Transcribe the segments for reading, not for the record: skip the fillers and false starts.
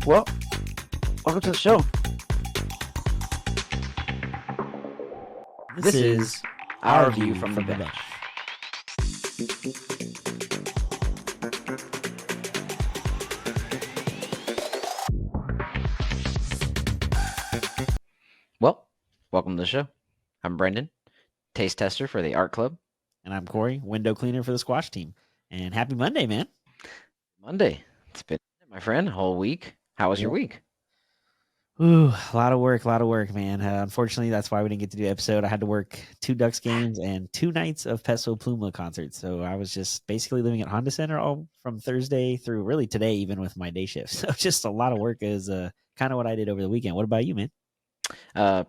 Well, welcome to the show. This is our view from the bench. Well, welcome to the show. I'm Brendan, taste tester for the Art Club. And I'm Corey, window cleaner for the squash team. And happy Monday, man. Monday. It's been, my friend, a whole week. How was your week? Ooh, a lot of work, man. Unfortunately, that's why we didn't get to do an episode. I had to work 2 Ducks games and 2 nights of Peso Pluma concerts. So I was just basically living at Honda Center all from Thursday through really today, even with my day shift. So just a lot of work is kind of what I did over the weekend. What about you, man?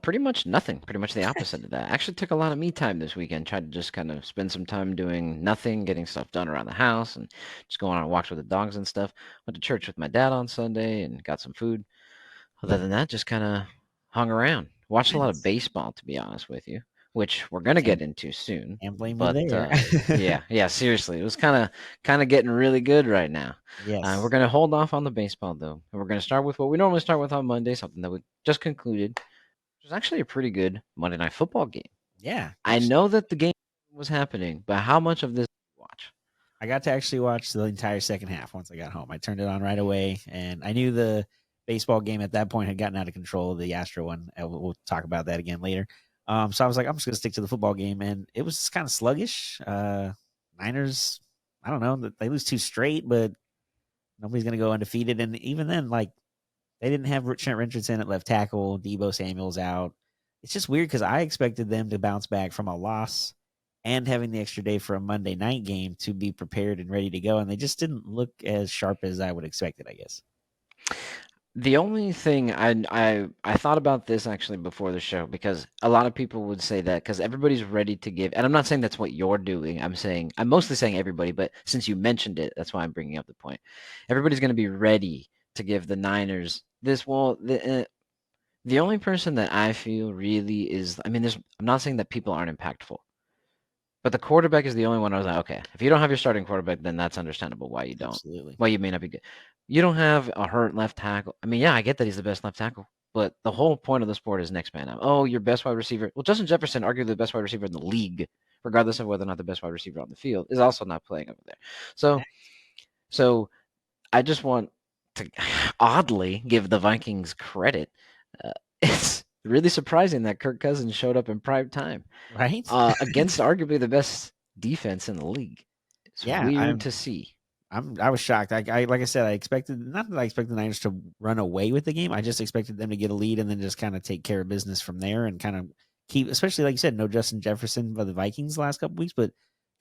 Pretty much nothing. Pretty much the opposite of that. I actually took a lot of me time this weekend. Tried to just kind of spend some time doing nothing, getting stuff done around the house, and just going on walks with the dogs and stuff. Went to church with my dad on Sunday and got some food. Other than that, just kind of hung around. Watched a lot of baseball, to be honest with you, which we're gonna get into soon. Can't blame But you there. yeah, seriously, it was kind of getting really good right now. Yes. We're gonna hold off on the baseball though, and we're gonna start with what we normally start with on Monday, something that we just concluded. It was actually a pretty good Monday Night Football game. Yeah. I know that the game was happening, but how much of this did you watch? I got to actually watch the entire second half once I got home. I turned it on right away, and I knew the baseball game at that point had gotten out of control. The Astro one. We'll talk about that again later. So I was like, I'm just going to stick to the football game, and it was kind of sluggish. Niners, I don't know, they lose 2 straight, but nobody's going to go undefeated. And even then, like, they didn't have Trent Richardson at left tackle. Deebo Samuel's out. It's just weird because I expected them to bounce back from a loss and having the extra day for a Monday night game to be prepared and ready to go. And they just didn't look as sharp as I would expect it, I guess. The only thing I thought about this actually before the show, because a lot of people would say that because everybody's ready to give, and I'm not saying that's what you're doing. I'm mostly saying everybody, but since you mentioned it, that's why I'm bringing up the point. Everybody's going to be ready to give the Niners this. Well, the only person that I feel really is, I mean, I'm not saying that people aren't impactful, but the quarterback is the only one I was like, okay, if you don't have your starting quarterback, then that's understandable why you don't. Absolutely. Why you may not be good. You don't have a hurt left tackle. I mean, yeah, I get that he's the best left tackle, but the whole point of the sport is next man up. Oh, your best wide receiver. Well, Justin Jefferson, arguably the best wide receiver in the league, regardless of whether or not the best wide receiver on the field, is also not playing over there. So I just want to oddly give the Vikings credit. It's really surprising that Kirk Cousins showed up in prime time, right? Against arguably the best defense in the league. It's weird to see. I was shocked. I like I said, I expected not that I expected the Niners to run away with the game. I just expected them to get a lead and then just kind of take care of business from there and kind of keep, especially like you said, no Justin Jefferson by the Vikings the last couple weeks, but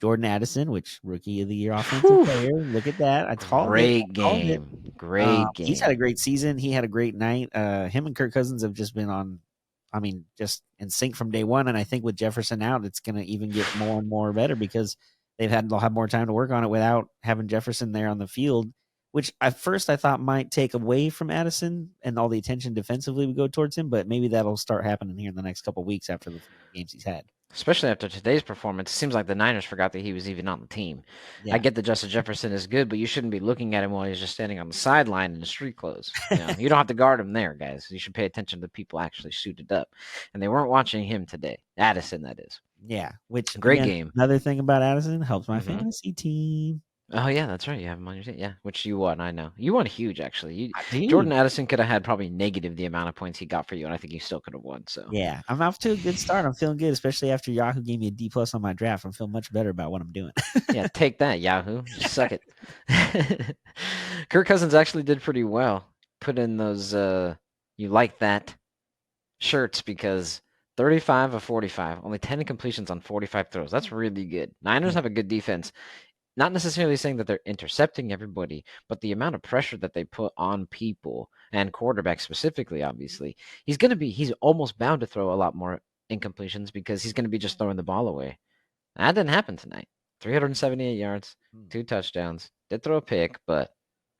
Jordan Addison, which rookie of the year offensive player. Look at that. I called great it. game. Great game. He's had a great season. He had a great night. Him and Kirk Cousins have just been on, I mean, just in sync from day one. And I think with Jefferson out, it's going to even get more and more better because they'll have more time to work on it without having Jefferson there on the field, which at first I thought might take away from Addison and all the attention defensively would go towards him. But maybe that'll start happening here in the next couple of weeks after the games he's had. Especially after today's performance, it seems like the Niners forgot that he was even on the team. Yeah. I get that Justin Jefferson is good, but you shouldn't be looking at him while he's just standing on the sideline in the street clothes. You don't have to guard him there, guys. You should pay attention to the people actually suited up. And they weren't watching him today. Addison, that is. Yeah, which great game. Another thing about Addison helps my fantasy team. Oh yeah, that's right. You have him on your team. Yeah, which you won. I know you won huge actually. Jordan Addison could have had probably negative the amount of points he got for you, and I think he still could have won. So yeah, I'm off to a good start. I'm feeling good, especially after Yahoo gave me a D+ on my draft. I'm feeling much better about what I'm doing. Yeah, take that, Yahoo. Just suck it. Kirk Cousins actually did pretty well. Put in those you like that shirts because 35 of 45, only 10 incompletions on 45 throws. That's really good. Niners have a good defense. Not necessarily saying that they're intercepting everybody, but the amount of pressure that they put on people and quarterbacks specifically, obviously, he's almost bound to throw a lot more incompletions because he's going to be just throwing the ball away. That didn't happen tonight. 378 yards, 2 touchdowns. Did throw a pick, but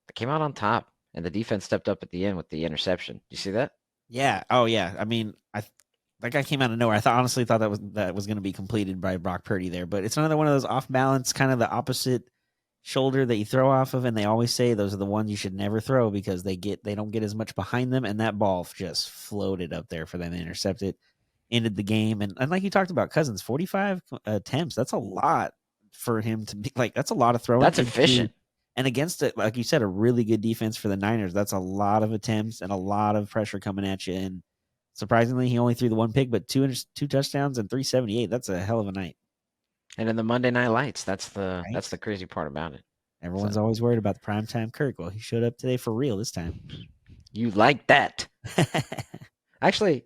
they came out on top, and the defense stepped up at the end with the interception. You see that? Yeah. Oh, yeah. I mean, that guy came out of nowhere. I honestly thought that was going to be completed by Brock Purdy there, but it's another one of those off balance, kind of the opposite shoulder that you throw off of, and they always say those are the ones you should never throw because they don't get as much behind them, and that ball just floated up there for them to intercept it, ended the game, and like you talked about, Cousins, 45 attempts. That's a lot for him to be like. That's a lot of throwing. That's efficient. And against it, like you said, a really good defense for the Niners. That's a lot of attempts and a lot of pressure coming at you. And surprisingly, he only threw the one pick, but two touchdowns and 378. That's a hell of a night. And in the Monday Night Lights, that's the Right? that's the crazy part about it. Everyone's always worried about the primetime Kirk. Well, he showed up today for real this time. You like that? Actually,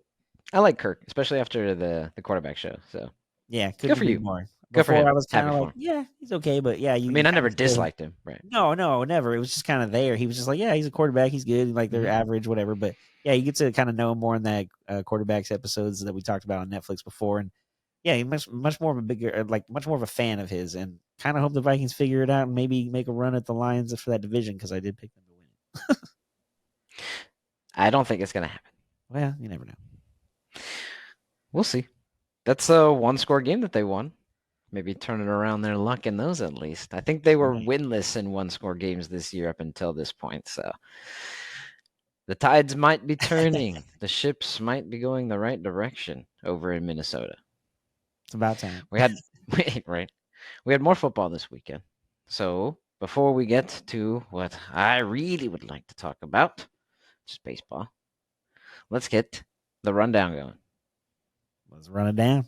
I like Kirk, especially after the quarterback show. So yeah, good for you. More. Good for Before him. I was kind Happy of for like, him. yeah, he's okay, but yeah, I mean, I never disliked him, right? No, never. It was just kind of there. He was just like, yeah, he's a quarterback. He's good. Like they're average, whatever. But yeah, you get to kind of know him more in that quarterbacks episodes that we talked about on Netflix before. And yeah, he's much more of a bigger, much more of a fan of his, and kind of hope the Vikings figure it out and maybe make a run at the Lions for that division because I did pick them to win. I don't think it's gonna happen. Well, you never know. We'll see. That's a one-score game that they won. Maybe turning around their luck in those at least. I think they were winless in one-score games this year up until this point. So the tides might be turning. The ships might be going the right direction over in Minnesota. It's about time. We had more football this weekend. So before we get to what I really would like to talk about, which is baseball, let's get the rundown going. Let's run it down.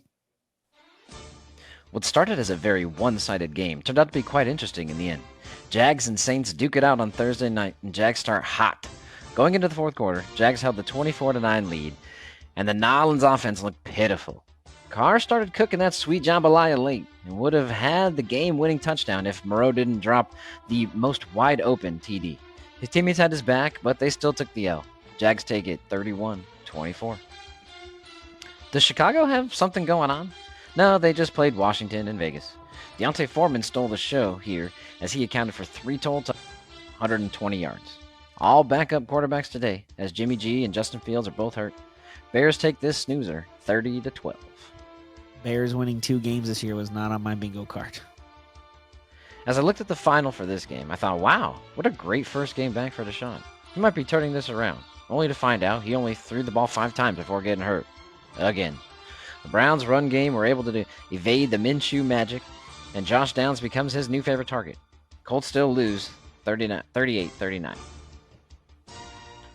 What started as a very one-sided game turned out to be quite interesting in the end. Jags and Saints duke it out on Thursday night, and Jags start hot. Going into the fourth quarter, Jags held the 24-9 lead, and the Nolans offense looked pitiful. Carr started cooking that sweet jambalaya late and would have had the game-winning touchdown if Moreau didn't drop the most wide-open TD. His teammates had his back, but they still took the L. Jags take it 31-24. Does Chicago have something going on? No, they just played Washington and Vegas. Deontay Foreman stole the show here as he accounted for 3 total 120 yards. All backup quarterbacks today, as Jimmy G and Justin Fields are both hurt. Bears take this snoozer 30-12. Bears winning 2 games this year was not on my bingo card. As I looked at the final for this game, I thought, wow, what a great first game back for Deshaun. He might be turning this around, only to find out he only threw the ball 5 times before getting hurt. Again. The Browns' run game were able to evade the Minshew magic, and Josh Downs becomes his new favorite target. Colts still lose 38-39.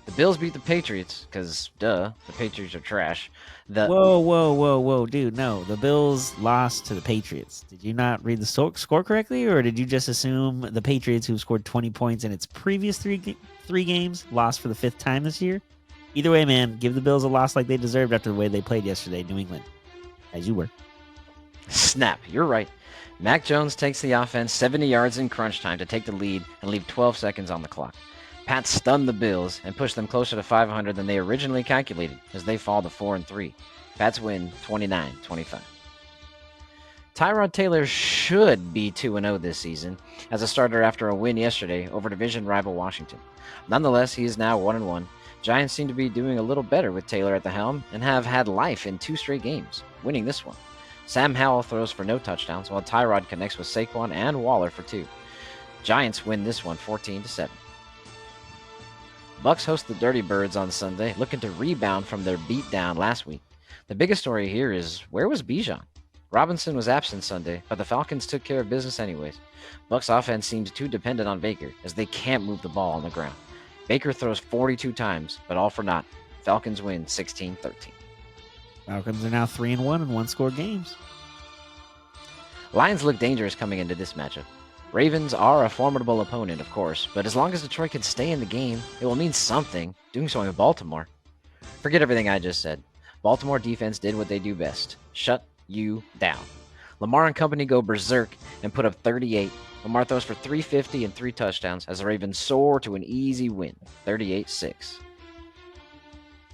The Bills beat the Patriots, because, the Patriots are trash. Whoa, dude, no. The Bills lost to the Patriots. Did you not read the score correctly, or did you just assume the Patriots, who scored 20 points in its previous three games, lost for the 5th time this year? Either way, man, give the Bills a loss like they deserved after the way they played yesterday, New England. As you were. Snap, you're right. Mac Jones takes the offense 70 yards in crunch time to take the lead and leave 12 seconds on the clock. Pats stun the Bills and push them closer to 500 than they originally calculated as they fall to 4-3. Pats win 29-25. Tyrod Taylor should be 2-0 this season as a starter after a win yesterday over division rival Washington. Nonetheless, he is now 1-1. Giants seem to be doing a little better with Taylor at the helm and have had life in 2 straight games, winning this one. Sam Howell throws for no touchdowns, while Tyrod connects with Saquon and Waller for 2. Giants win this one 14-7. Bucks host the Dirty Birds on Sunday, looking to rebound from their beatdown last week. The biggest story here is, where was Bijan? Robinson was absent Sunday, but the Falcons took care of business anyways. Bucks offense seemed too dependent on Baker, as they can't move the ball on the ground. Baker throws 42 times, but all for naught. Falcons win 16-13. Falcons are now 3-1 in one-score games. Lions look dangerous coming into this matchup. Ravens are a formidable opponent, of course, but as long as Detroit can stay in the game, it will mean something, doing so in Baltimore. Forget everything I just said. Baltimore defense did what they do best. Shut you down. Lamar and company go berserk and put up 38. Lamar throws for 350 and 3 touchdowns as the Ravens soar to an easy win, 38-6.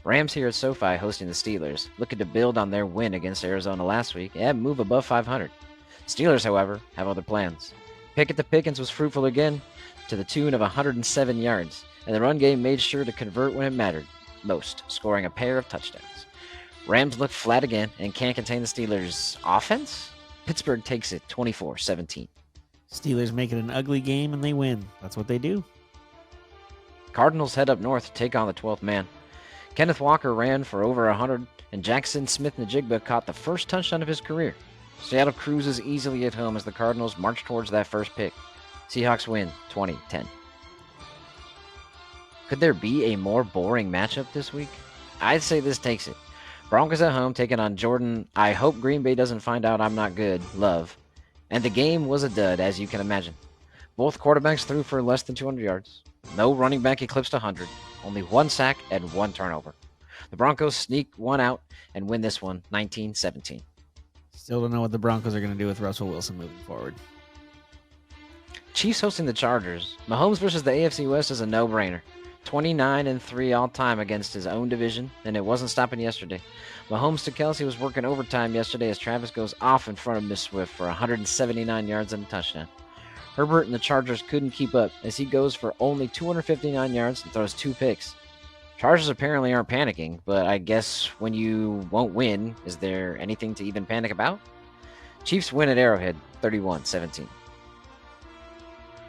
Rams here at SoFi hosting the Steelers, looking to build on their win against Arizona last week and move above 500. Steelers, however, have other plans. Pickett to Pickens was fruitful again to the tune of 107 yards, and the run game made sure to convert when it mattered most, scoring a pair of touchdowns. Rams look flat again and can't contain the Steelers' offense. Pittsburgh takes it 24-17. Steelers make it an ugly game and they win. That's what they do. Cardinals head up north to take on the 12th man. Kenneth Walker ran for over 100, and Jackson Smith-Njigba caught the first touchdown of his career. Seattle cruises easily at home as the Cardinals march towards that first pick. Seahawks win 20-10. Could there be a more boring matchup this week? I'd say this takes it. Broncos at home taking on Jordan. I hope Green Bay doesn't find out I'm not good. Love. And the game was a dud, as you can imagine. Both quarterbacks threw for less than 200 yards. No running back eclipsed 100. Only 1 sack and 1 turnover. The Broncos sneak one out and win this one 19-17. Still don't know what the Broncos are going to do with Russell Wilson moving forward. Chiefs hosting the Chargers. Mahomes versus the AFC West is a no-brainer. 29-3 all-time against his own division, and it wasn't stopping yesterday. Mahomes to Kelsey was working overtime yesterday as Travis goes off in front of Miss Swift for 179 yards and a touchdown. Herbert and the Chargers couldn't keep up as he goes for only 259 yards and throws 2 picks. Chargers apparently aren't panicking, but I guess when you won't win, is there anything to even panic about? Chiefs win at Arrowhead 31-17.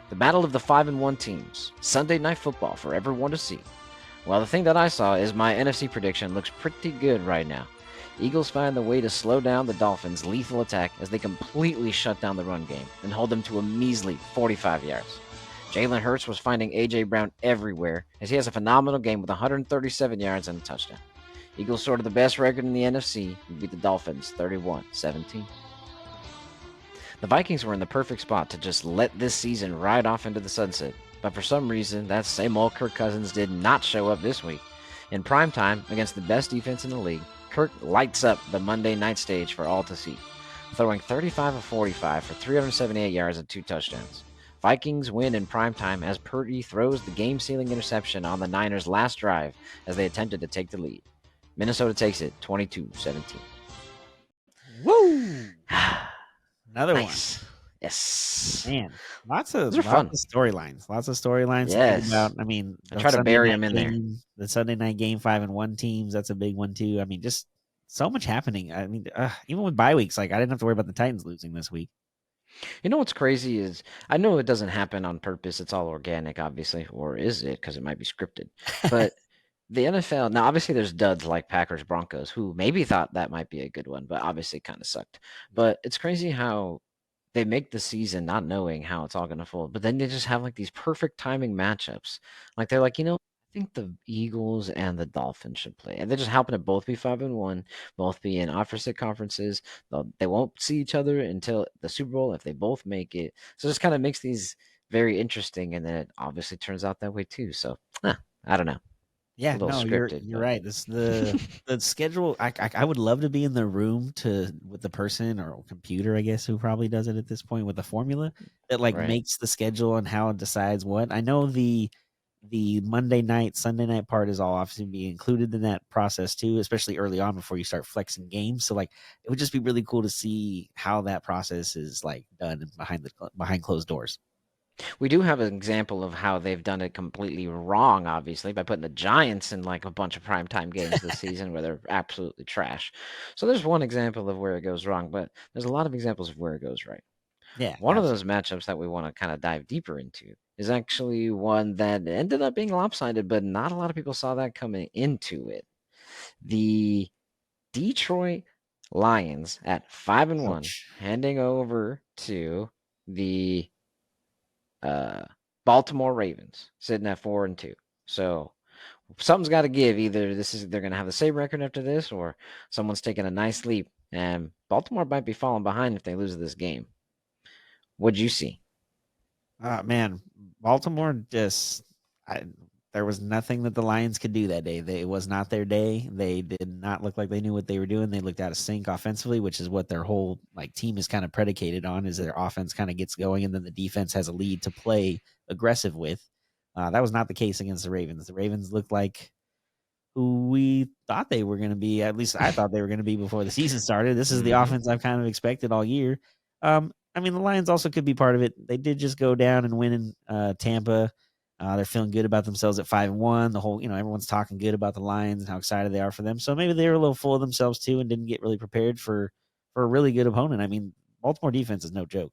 The battle of the 5-1 teams. Sunday Night Football for everyone to see. Well, the thing that I saw is my NFC prediction looks pretty good right now. Eagles find the way to slow down the Dolphins' lethal attack as they completely shut down the run game and hold them to a measly 45 yards. Jalen Hurts was finding A.J. Brown everywhere as he has a phenomenal game with 137 yards and a touchdown. Eagles sort of the best record in the NFC and beat the Dolphins 31-17. The Vikings were in the perfect spot to just let this season ride off into the sunset, but for some reason, that same old Kirk Cousins did not show up this week. In primetime, against the best defense in the league, Kirk lights up the Monday night stage for all to see, throwing 35 of 45 for 378 yards and 2 touchdowns. Vikings win in primetime as Purdy throws the game-sealing interception on the Niners' last drive as they attempted to take the lead. Minnesota takes it 22-17. Woo! Another Nice. Yes. one. Man, lots of storylines. Lots of storylines. Yes. About, I mean, I try to bury them in there. The Sunday night game 5-1 teams. That's a big one too. I mean, just so much happening. I mean, even with bye weeks, like I didn't have to worry about the Titans losing this week. You know what's crazy is I know it doesn't happen on purpose. It's all organic, obviously, or is it? Because it might be scripted. But the NFL now, obviously, there's duds like Packers, Broncos, who maybe thought that might be a good one, but obviously kind of sucked. But it's crazy how they make the season not knowing how it's all going to fold, but then they just have like these perfect timing matchups. Like they're like, I think the Eagles and the Dolphins should play, and they just happen to both be 5-1, both be in opposite conferences. They won't see each other until the Super Bowl if they both make it. So it just kind of makes these very interesting, and then it obviously turns out that way too. So I don't know. Yeah, no, scripted, you're right. This the schedule. I would love to be in the room with the person or computer, I guess, who probably does it at this point with the formula that makes the schedule and how it decides what. I know the Monday night, Sunday night part is all obviously be included in that process too, especially early on before you start flexing games. So like it would just be really cool to see how that process is like done behind closed doors. We do have an example of how they've done it completely wrong, obviously, by putting the Giants in like a bunch of primetime games this season where they're absolutely trash. So there's one example of where it goes wrong, but there's a lot of examples of where it goes right. Yeah. One of those matchups that we want to kind of dive deeper into is actually one that ended up being lopsided, but not a lot of people saw that coming into it. The Detroit Lions at 5-1, handing over to the Baltimore Ravens sitting at 4-2. So something's got to give. Either they're going to have the same record after this, or someone's taking a nice leap, and Baltimore might be falling behind if they lose this game. What'd you see? Man, Baltimore there was nothing that the Lions could do that day. It was not their day. They did not look like they knew what they were doing. They looked out of sync offensively, which is what their whole team is kind of predicated on, is their offense kind of gets going and then the defense has a lead to play aggressive with. That was not the case against the Ravens. The Ravens looked like who we thought they were going to be. At least I thought they were going to be before the season started. This is the offense I've kind of expected all year. I mean, the Lions also could be part of it. They did just go down and win in Tampa. They're feeling good about themselves at 5-1. The whole, everyone's talking good about the Lions and how excited they are for them. So maybe they were a little full of themselves too and didn't get really prepared for a really good opponent. I mean, Baltimore defense is no joke.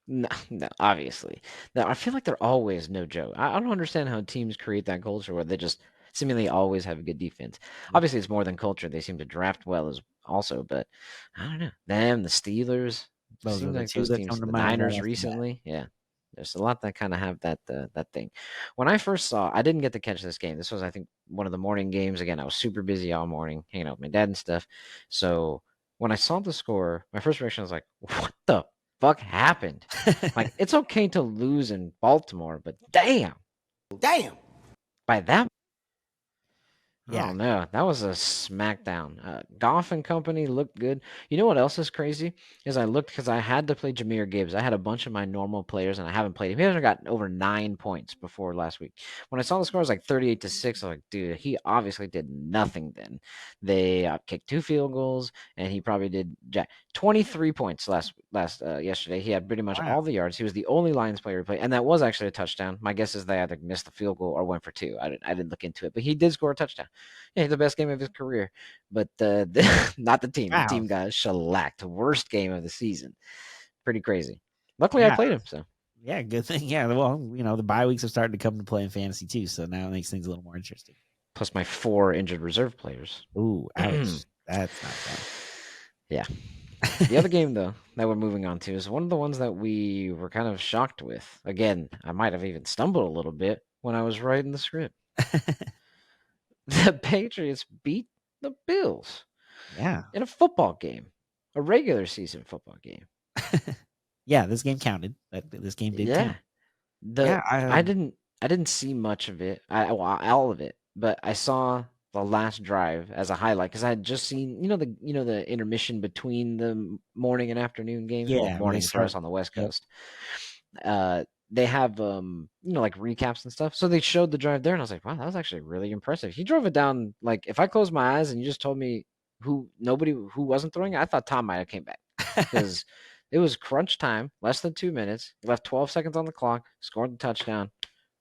No, no, obviously. Now, I feel like they're always no joke. I don't understand how teams create that culture where they just seemingly always have a good defense. Yep. Obviously, it's more than culture. They seem to draft well as also, but I don't know. Them, the Steelers, Those are seem the like two those that teams. come to The mind right Niners off the bat. recently, yeah. There's a lot that kind of have that thing. When I first saw, I didn't get to catch this game. This was, I think, one of the morning games. Again, I was super busy all morning, hanging out with my dad and stuff. So when I saw the score, my first reaction was like, "What the fuck happened?" Like, it's okay to lose in Baltimore, but damn, Damn. by that I Yeah. don't know. That was a smackdown. Goff and company looked good. You know what else is crazy? Is I looked because I had to play Jameer Gibbs. I had a bunch of my normal players and I haven't played him. He hasn't gotten over 9 points before last week. When I saw the score, it was like 38-6. I was like, dude, he obviously did nothing then. They kicked 2 field goals and he probably did 23 points yesterday. He had pretty much Wow. all the yards. He was the only Lions player to play, and that was actually a touchdown. My guess is they either missed the field goal or went for two. I didn't look into it, but he did score a touchdown. Yeah, he's the best game of his career, but not the team. The Wow. team got shellacked. Worst game of the season. Pretty crazy. Luckily, I Yeah. played him. So Yeah, good thing. Yeah, well, the bye weeks have started to come to play in fantasy too, so now it makes things a little more interesting. plus my 4 injured reserve players. Ooh, ouch. That's not fun. Yeah. The other game, though, that we're moving on to is one of the ones that we were kind of shocked with. Again, I might have even stumbled a little bit when I was writing the script. The Patriots beat the Bills Yeah. in a football game, a regular season football game. Yeah, this game counted. This game did Yeah. count. The Yeah, I didn't see much of it, all of it, but I saw the last drive as a highlight because I had just seen, the intermission between the morning and afternoon games. Well, yeah, where they morning for start. us on the West Yep. Coast. They have like recaps and stuff. So they showed the drive there, and I was like, wow, that was actually really impressive. He drove it down. Like if I closed my eyes and you just told me who wasn't throwing it, I thought Tom might have came back because it was crunch time, less than 2 minutes. Left 12 seconds on the clock, scored the touchdown,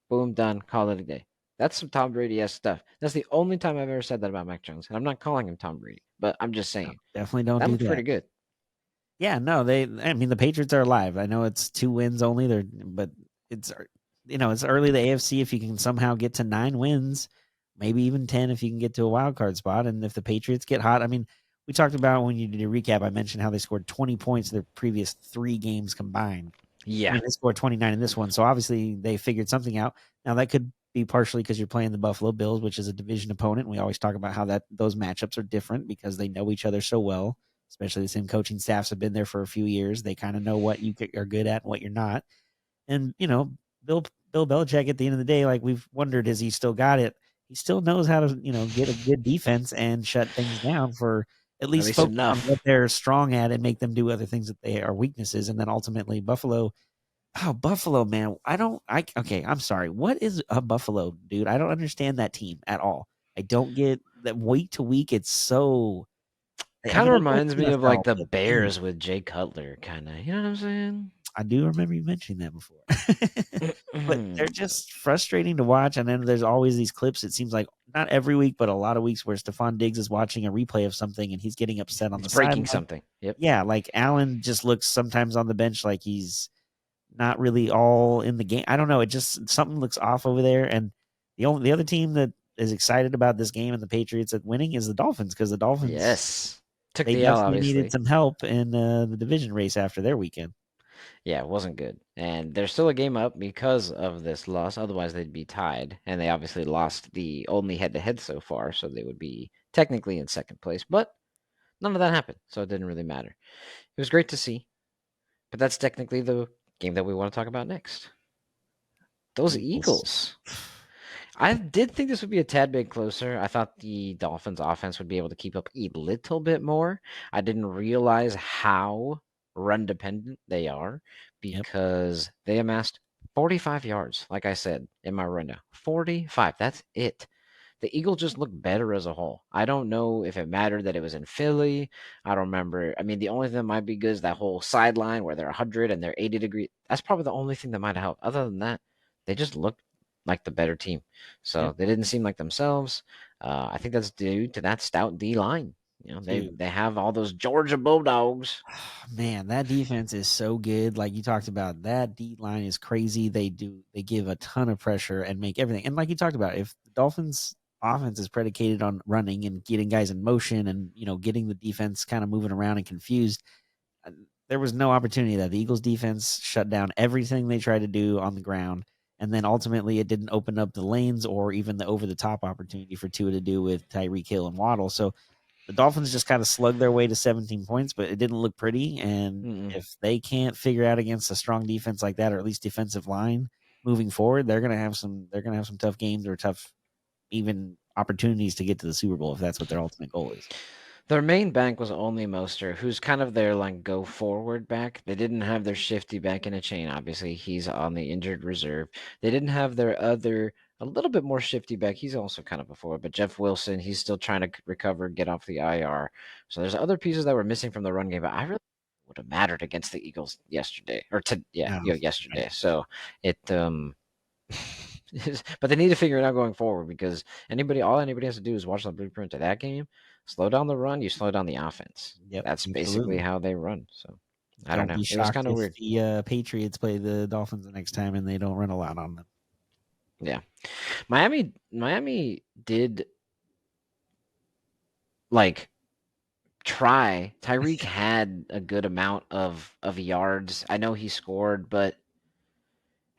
boom, done, call it a day. That's some Tom Brady-esque stuff. That's the only time I've ever said that about Mac Jones, and I'm not calling him Tom Brady, but I'm just saying Definitely don't that do looked pretty that. good. Yeah, no, I mean, the Patriots are alive. I know it's 2 wins only, but it's it's early the AFC. If you can somehow get to 9 wins, maybe even 10 if you can get to a wild card spot, and if the Patriots get hot, I mean, we talked about when you did a recap, I mentioned how they scored 20 points in their previous 3 games combined. I Yeah, mean, they scored 29 in this one, so obviously they figured something out. Now that could be partially because you're playing the Buffalo Bills, which is a division opponent. We always talk about how those matchups are different because they know each other so well. Especially the same coaching staffs have been there for a few years. They kind of know what you are good at and what you're not. And Bill Belichick at the end of the day, like we've wondered, has he still got it? He still knows how to get a good defense and shut things down for at at least least focus on what enough. they're strong at and make them do other things that they are weaknesses. And then ultimately Buffalo. Oh, Buffalo, man. Okay, I'm sorry. What is a Buffalo, dude? I don't understand that team at all. I don't get that week to week. It's so. I Kind mean, of I know it's reminds me of like NFL, the but man, Bears with Jay Cutler, kind of. You know what I'm saying? I do remember you mentioning that before. But they're just frustrating to watch. And then there's always these clips. It seems like not every week, but a lot of weeks where Stephon Diggs is watching a replay of something and he's getting upset on It's the breaking sideline. something. Yep. Yeah, like Allen just looks sometimes on the bench like he's not really all in the game. I don't know. It just something looks off over there. And the other team that is excited about this game and the Patriots at winning is the Dolphins because the Dolphins Yes. Took they the L, definitely needed obviously. some help in the division race after their weekend. Yeah, it wasn't good. And they're still a game up because of this loss. Otherwise, they'd be tied. And they obviously lost the only head-to-head so far, so they would be technically in second place. But none of that happened, so it didn't really matter. It was great to see. But that's technically the game that we want to talk about next. Those Eagles. Eagles. I did think this would be a tad bit closer. I thought the Dolphins offense would be able to keep up a little bit more. I didn't realize how run dependent they are Yep. because they amassed 45 yards, like I said in my rundown. 45. That's it. The Eagles just look better as a whole. I don't know if it mattered that it was in Philly. I don't remember. I mean, the only thing that might be good is that whole sideline where they're 100 and they're 80 degrees. That's probably the only thing that might have helped. Other than that, they just look like the better team. So Yep. they didn't seem like themselves. I think that's due to that stout D line. Dude. They have all those Georgia Bulldogs. Man, that defense is so good. Like you talked about, that D line is crazy. They give a ton of pressure and make everything. And like you talked about, if the Dolphins offense is predicated on running and getting guys in motion and getting the defense kind of moving around and confused, uh, there was no opportunity that the Eagles defense shut down everything they tried to do on the ground. And then ultimately it didn't open up the lanes or even the over the top opportunity for Tua to do with Tyreek Hill and Waddle. So the Dolphins just kind of slugged their way to 17 points, but it didn't look pretty. And Mm-mm. if they can't figure out against a strong defense like that, or at least defensive line moving forward, they're gonna have some tough games or tough even opportunities to get to the Super Bowl if that's what their ultimate goal is. Their main back was only Mostert, who's kind of their like go forward back. They didn't have their shifty back in a chain. Obviously, he's on the injured reserve. They didn't have their other a little bit more shifty back. He's also kind of a forward, but Jeff Wilson, he's still trying to recover, get off the IR. So there's other pieces that were missing from the run game, but I really would have mattered against the Eagles yesterday No, yesterday. right. So it but they need to figure it out going forward because all anybody has to do is watch the blueprint of that game, slow down the run, you slow down the offense. Yep, That's basically absolutely. how they run. So I don't Don't know. be It was shocked kind of if weird. the Patriots play the Dolphins the next time and they don't run a lot on them. Yeah. Miami did like try. Tyreek had a good amount of yards. I know he scored, but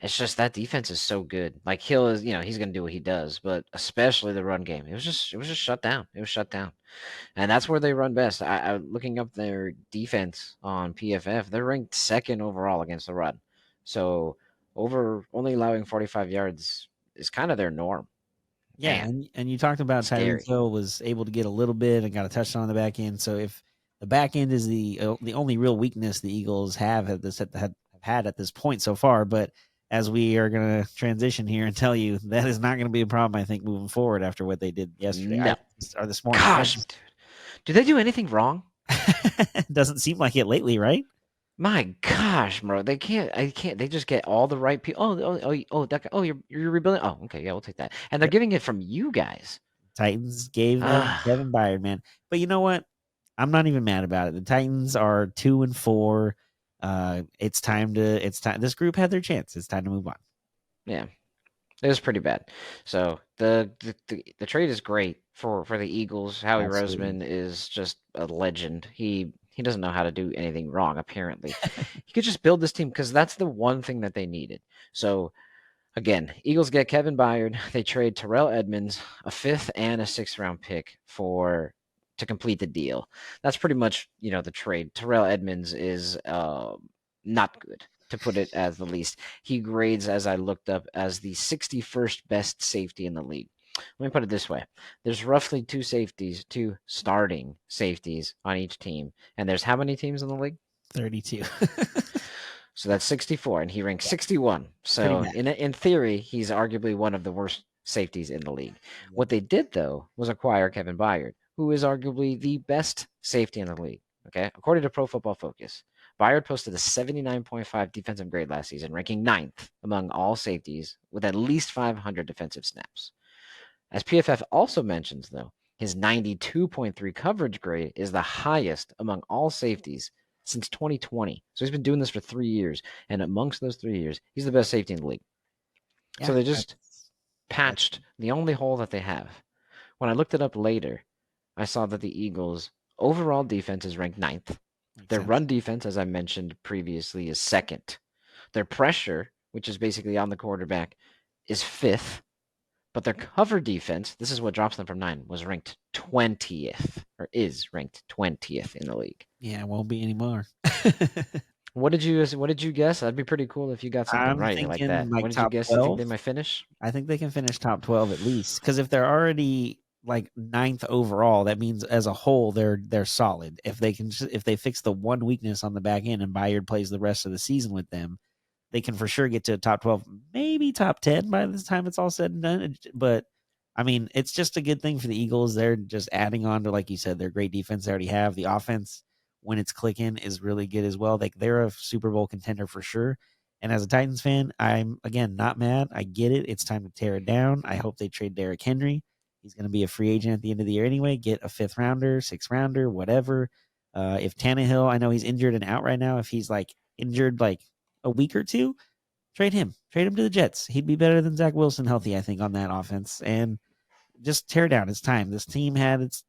it's just that defense is so good. Like Hill is, he's going to do what he does, but especially the run game. It was just shut down. It was shut down. And that's where they run best. I looking up their defense on PFF, they're ranked second overall against the run. So only allowing 45 yards is kind of their norm. Yeah, Man, and you talked about Tyreek scary. Hill was able to get a little bit and got a touchdown on the back end. So if the back end is the only real weakness the Eagles have had at this point so far, but as we are going to transition here and tell you that is not going to be a problem, I think, moving forward after what they did yesterday No. or this morning. Gosh, dude. Do they do anything wrong? Doesn't seem like it lately, right? My gosh, bro. They can't. I can't. They just get all the right people. That guy, you're rebuilding. Oh, okay, yeah, we'll take that. And they're Yep. getting it from you guys. Titans gave them Ah, Kevin Byard, man. But you know what? I'm not even mad about it. The Titans are 2-4. It's time. This group had their chance. It's time to move on. yeah. It was pretty bad. So the trade is great for the Eagles. Howie Absolutely. Roseman is just a legend. He doesn't know how to do anything wrong. Apparently, he could just build this team because that's the one thing that they needed. So again, Eagles get Kevin Byard. They trade Terrell Edmonds, a fifth and a sixth round pick to complete the deal. That's pretty much the trade. Terrell Edmonds is not good, to put it as the least. He grades, as I looked up, as the 61st best safety in the league. Let me put it this way: there's roughly two starting safeties on each team, and there's how many teams in the league? 32. So that's 64, and he ranks 61. Pretty So bad. in theory, he's arguably one of the worst safeties in the league. Yep. What they did though was acquire Kevin Byard, who is arguably the best safety in the league. Okay, according to Pro Football Focus, Byard posted a 79.5 defensive grade last season, ranking ninth among all safeties with at least 500 defensive snaps. As PFF also mentions, though, his 92.3 coverage grade is the highest among all safeties since 2020. So he's been doing this for 3 years. And amongst those 3 years, he's the best safety in the league. Yeah. So they just That's patched the only hole that they have. When I looked it up later, I saw that the Eagles' overall defense is ranked ninth. makes Their sense. run defense, as I mentioned previously, is second. Their pressure, which is basically on the quarterback, is fifth. But their cover defense, this is what drops them from 9, was ranked 20th, or is ranked 20th in the league. Yeah, it won't be anymore. What did you guess? That'd be pretty cool if you got something I'm right like thinking that. like What did you top guess you think 12. they might finish? I think they can finish top 12 at least. Because if they're already like ninth overall, that means as a whole they're solid. If they fix the one weakness on the back end and Bayard plays the rest of the season with them, they can for sure get to a top 12, maybe top 10 by the time it's all said and done. But I mean, it's just a good thing for the Eagles. They're just adding on to, like you said, their great defense they already have. The offense, when it's clicking, is really good as well. They're a Super Bowl contender for sure. And as a Titans fan, I'm again not mad. I get it. It's time to tear it down. I hope they trade Derrick Henry. He's going to be a free agent at the end of the year anyway. Get a 5th rounder, 6th rounder, whatever. If Tannehill, I know he's injured and out right now. If he's like injured like a week or two, trade him. Trade him to the Jets. He'd be better than Zach Wilson healthy, I think, on that offense. And just tear down. It's time. This team had its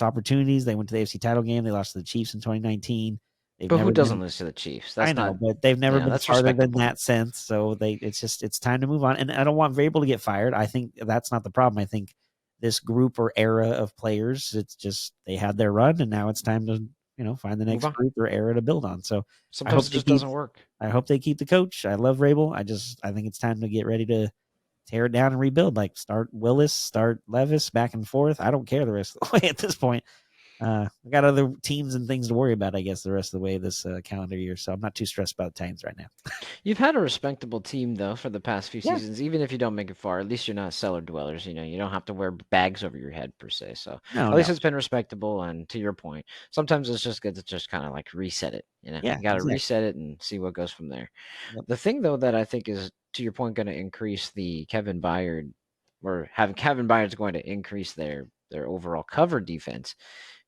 opportunities. They went to the AFC title game. They lost to the Chiefs in 2019. They've But who never doesn't been. lose to the Chiefs? I That's know, not. but they've never been That's farther than respectable. that since. So it's time to move on. And I don't want Vrabel to get fired. I think that's not the problem. I think this group or era of players, it's just they had their run, and now it's time to find the Move next on. group or era to build on. So I hope Sometimes it they just keep. doesn't work. I hope they keep the coach. I love Vrabel. I think it's time to get ready to tear it down and rebuild. Like start Willis, start Levis, back and forth. I don't care the rest of the way at this point. I got other teams and things to worry about, I guess, the rest of the way this calendar year. So I'm not too stressed about the Titans right now. You've had a respectable team though for the past few Yeah. seasons. Even if you don't make it far, at least you're not cellar dwellers. You don't have to wear bags over your head per se. So No, at least it's been respectable. And to your point, sometimes it's just good to just kind of like reset it. Yeah, You got to exactly. reset it and see what goes from there. Yep. The thing though that I think is, to your point, going to increase the Kevin Byard, or having Kevin Byard's going to increase their overall cover defense,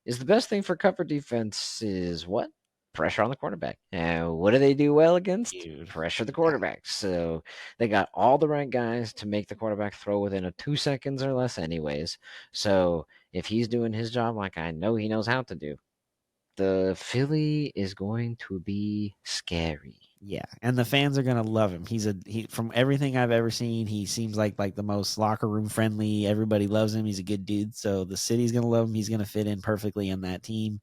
is the best thing for cover defense is what? Pressure on the quarterback. And what do they do well against? Dude. Pressure the quarterback. So they got all the right guys to make the quarterback throw within a 2 seconds or less anyways. So if he's doing his job like I know he knows how to do, the Philly is going to be scary. Yeah, and the fans are gonna love him. He from everything I've ever seen, he seems like the most locker room friendly. Everybody loves him. He's a good dude. So the city's gonna love him. He's gonna fit in perfectly in that team.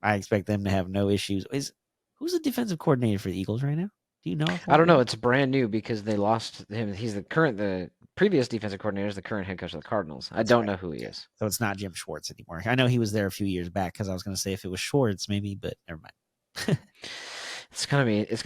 I expect them to have no issues. Who's the defensive coordinator for the Eagles right now? Do you know? I don't know. It's brand new because they lost him. He's the previous defensive coordinator is the current head coach of the Cardinals. I don't know who he is. So it's not Jim Schwartz anymore. I know he was there a few years back because I was going to say if it was Schwartz maybe, but never mind. It's gonna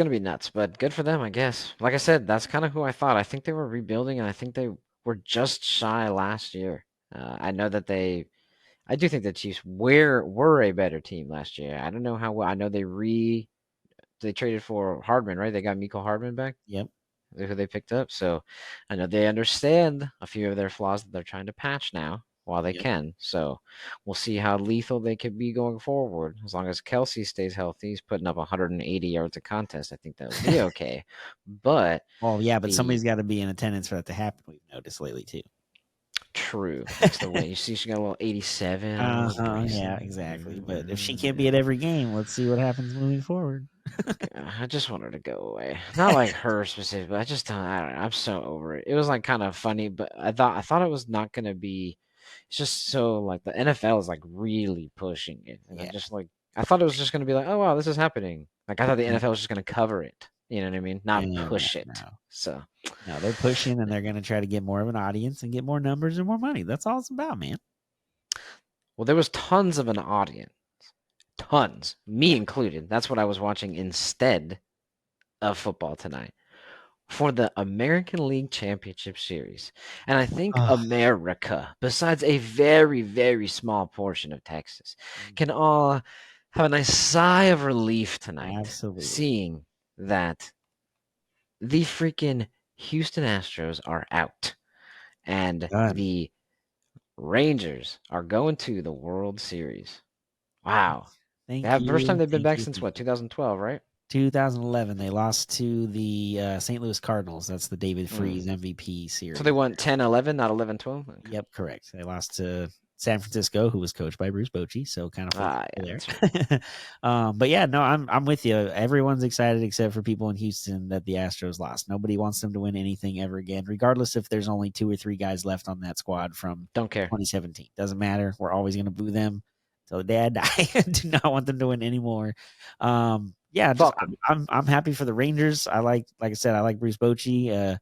be nuts, but good for them, I guess. Like I said, that's kind of who I thought. I think they were rebuilding, and I think they were just shy last year. I know that I do think the Chiefs were a better team last year. I don't know how well. I know they traded for Hardman, right? They got Miko Hardman back. Yep. Who they picked up. So I know they understand a few of their flaws that they're trying to patch now while they can. So we'll see how lethal they could be going forward. As long as Kelsey stays healthy, he's putting up 180 yards a contest. I think that would be okay. But somebody's got to be in attendance for that to happen. We've noticed lately too. True. That's the way. You see, she got a little 87. Yeah, exactly. But if she can't be at every game, let's see what happens moving forward. I just want her to go away. Not like her specifically. I don't know. I'm so over it. It was like kind of funny, but I thought it was not gonna be. It's just so like the NFL is like really pushing it, and I thought it was just gonna be like, oh wow, this is happening. Like I thought the NFL was just gonna cover it. You know what I mean? Not push it. No. So no, they're pushing, and they're gonna try to get more of an audience and get more numbers and more money. That's all it's about, man. Well, there was tons of an audience. Tons, me included. That's what I was watching instead of football tonight for the American League Championship Series. And I think America, besides a very, very small portion of Texas, can all have a nice sigh of relief tonight. Absolutely. Seeing that the freaking Houston Astros are out and the Rangers are going to the World Series. Wow. First time they've been back since what, 2012, right? 2011. They lost to the St. Louis Cardinals. That's the David Freese MVP series. So they won 10-11, not 11-12? Okay. Yep, correct. They lost to San Francisco, who was coached by Bruce Bochy, so kind of there. Right. But yeah, no, I'm with you. Everyone's excited except for people in Houston that the Astros lost. Nobody wants them to win anything ever again, regardless if there's only 2 or 3 guys left on that squad from Don't care. 2017. Doesn't matter. We're always going to boo them till the day I die. Do not want them to win anymore. I'm happy for the Rangers. Like I said, I like Bruce Bochy.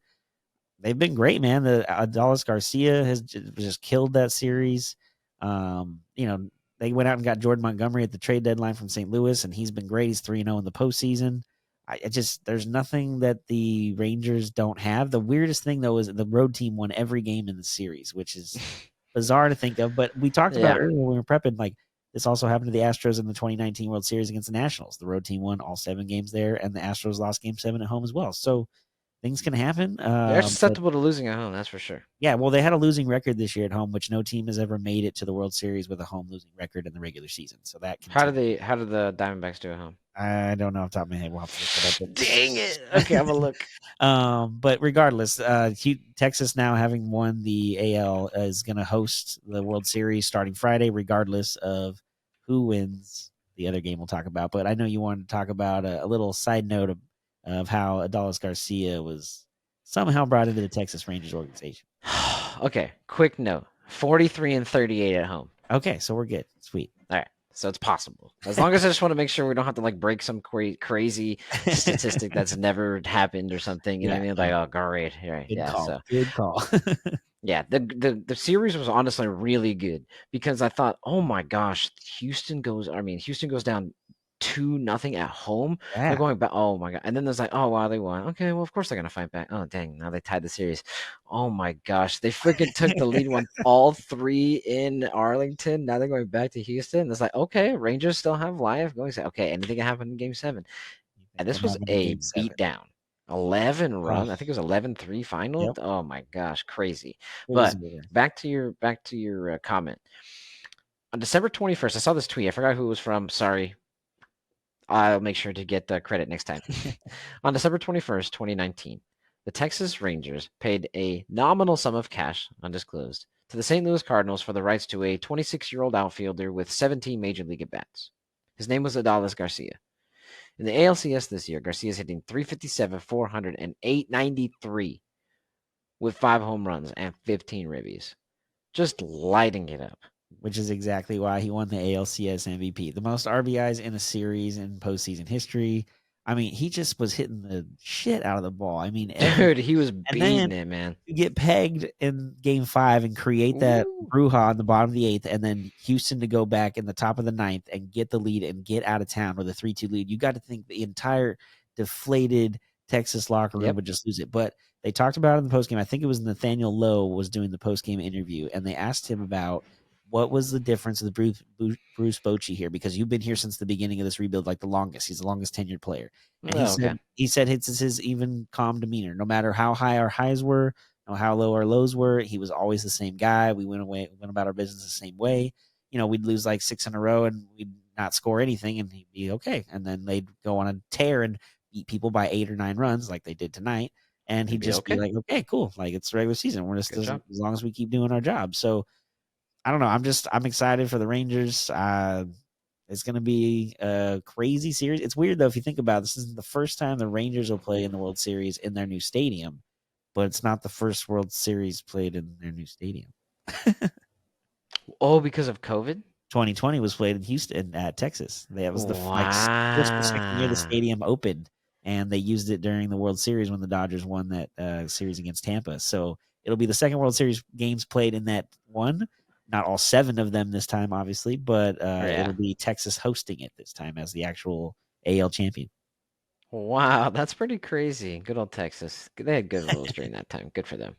They've been great, man. The Adolis Garcia has just killed that series. They went out and got Jordan Montgomery at the trade deadline from St. Louis, and he's been great. He's 3-0 in the postseason. There's nothing that the Rangers don't have. The weirdest thing, though, is the road team won every game in the series, which is bizarre to think of. But we talked about earlier when we were prepping, like, this also happened to the Astros in the 2019 World Series against the Nationals. The road team won all 7 games there, and the Astros lost Game 7 at home as well. So things can happen. They're But susceptible to losing at home, that's for sure. yeah, well, they had a losing record this year at home, which no team has ever made it to the World Series with a home losing record in the regular season. So that continues. How did the Diamondbacks do at home? I don't know off the top of my head. We'll have to look it up. Dang it. Okay, I'm gonna look. But regardless, Texas now having won the AL is going to host the World Series starting Friday, regardless of who wins the other game we'll talk about. But I know you wanted to talk about a little side note of how Adalis Garcia was somehow brought into the Texas Rangers organization. Okay, quick note. 43 and 38 at home. Okay, so we're good. Sweet. All right. So it's possible. As long as I just want to make sure we don't have to like break some crazy statistic that's never happened or something. You know what I mean? Like, oh, great. Right. Good Yeah. call. So Good call. yeah, the series was honestly really good because I thought, oh my gosh, Houston goes down 2-0 at home. They're Yeah. going back. Oh my god! And then there's like, oh wow, they won. Okay, well of course they're gonna fight back. Oh dang, now they tied the series. Oh my gosh, they freaking took the lead, won all three in Arlington. Now they're going back to Houston. It's like, okay, Rangers still have life. Going to say, okay, anything can happen in Game 7. And this was a beatdown. 11 run. I think it was 11-3 final. Yep. Oh my gosh, crazy. Crazy. But back to your comment. On December 21st, I saw this tweet. I forgot who it was from. Sorry. I'll make sure to get the credit next time. On December 21st, 2019, the Texas Rangers paid a nominal sum of cash, undisclosed, to the St. Louis Cardinals for the rights to a 26-year-old outfielder with 17 major league at-bats. His name was Adalis Garcia. In the ALCS this year, Garcia's hitting 357, 400, and 893 with 5 home runs and 15 ribbies. Just lighting it up. Which is exactly why he won the ALCS MVP. The most RBIs in a series in postseason history. I mean, he just was hitting the shit out of the ball. I mean, dude, he was beating it, man. You get pegged in Game 5 and create that brouhaha on the bottom of the 8th, and then Houston to go back in the top of the 9th and get the lead and get out of town with a 3-2 lead. You got to think the entire deflated Texas locker room would just lose it. But they talked about it in the postgame. I think it was Nathaniel Lowe was doing the postgame interview, and they asked him about what was the difference with Bruce Bochy here? Because you've been here since the beginning of this rebuild, like the longest. He's the longest tenured player. And he said it's his even calm demeanor. No matter how high our highs were, or how low our lows were, he was always the same guy. We went about our business the same way. You know, we'd lose like 6 in a row and we'd not score anything and he'd be okay. And then they'd go on a tear and beat people by 8 or 9 runs like they did tonight. And he'd just be like, okay, cool. Like it's regular season. We're just as long as we keep doing our job. So I don't know. I'm excited for the Rangers. It's going to be a crazy series. It's weird though if you think about it, this isn't the first time the Rangers will play in the World Series in their new stadium, but it's not the first World Series played in their new stadium. Oh, because of COVID? 2020 was played in Houston at Texas. That was the first year the stadium opened, and they used it during the World Series when the Dodgers won that series against Tampa. So it'll be the second World Series games played in that one. Not all 7 of them this time, obviously, but it'll be Texas hosting it this time as the actual AL champion. Wow, that's pretty crazy. Good old Texas. They had good rules during that time. Good for them.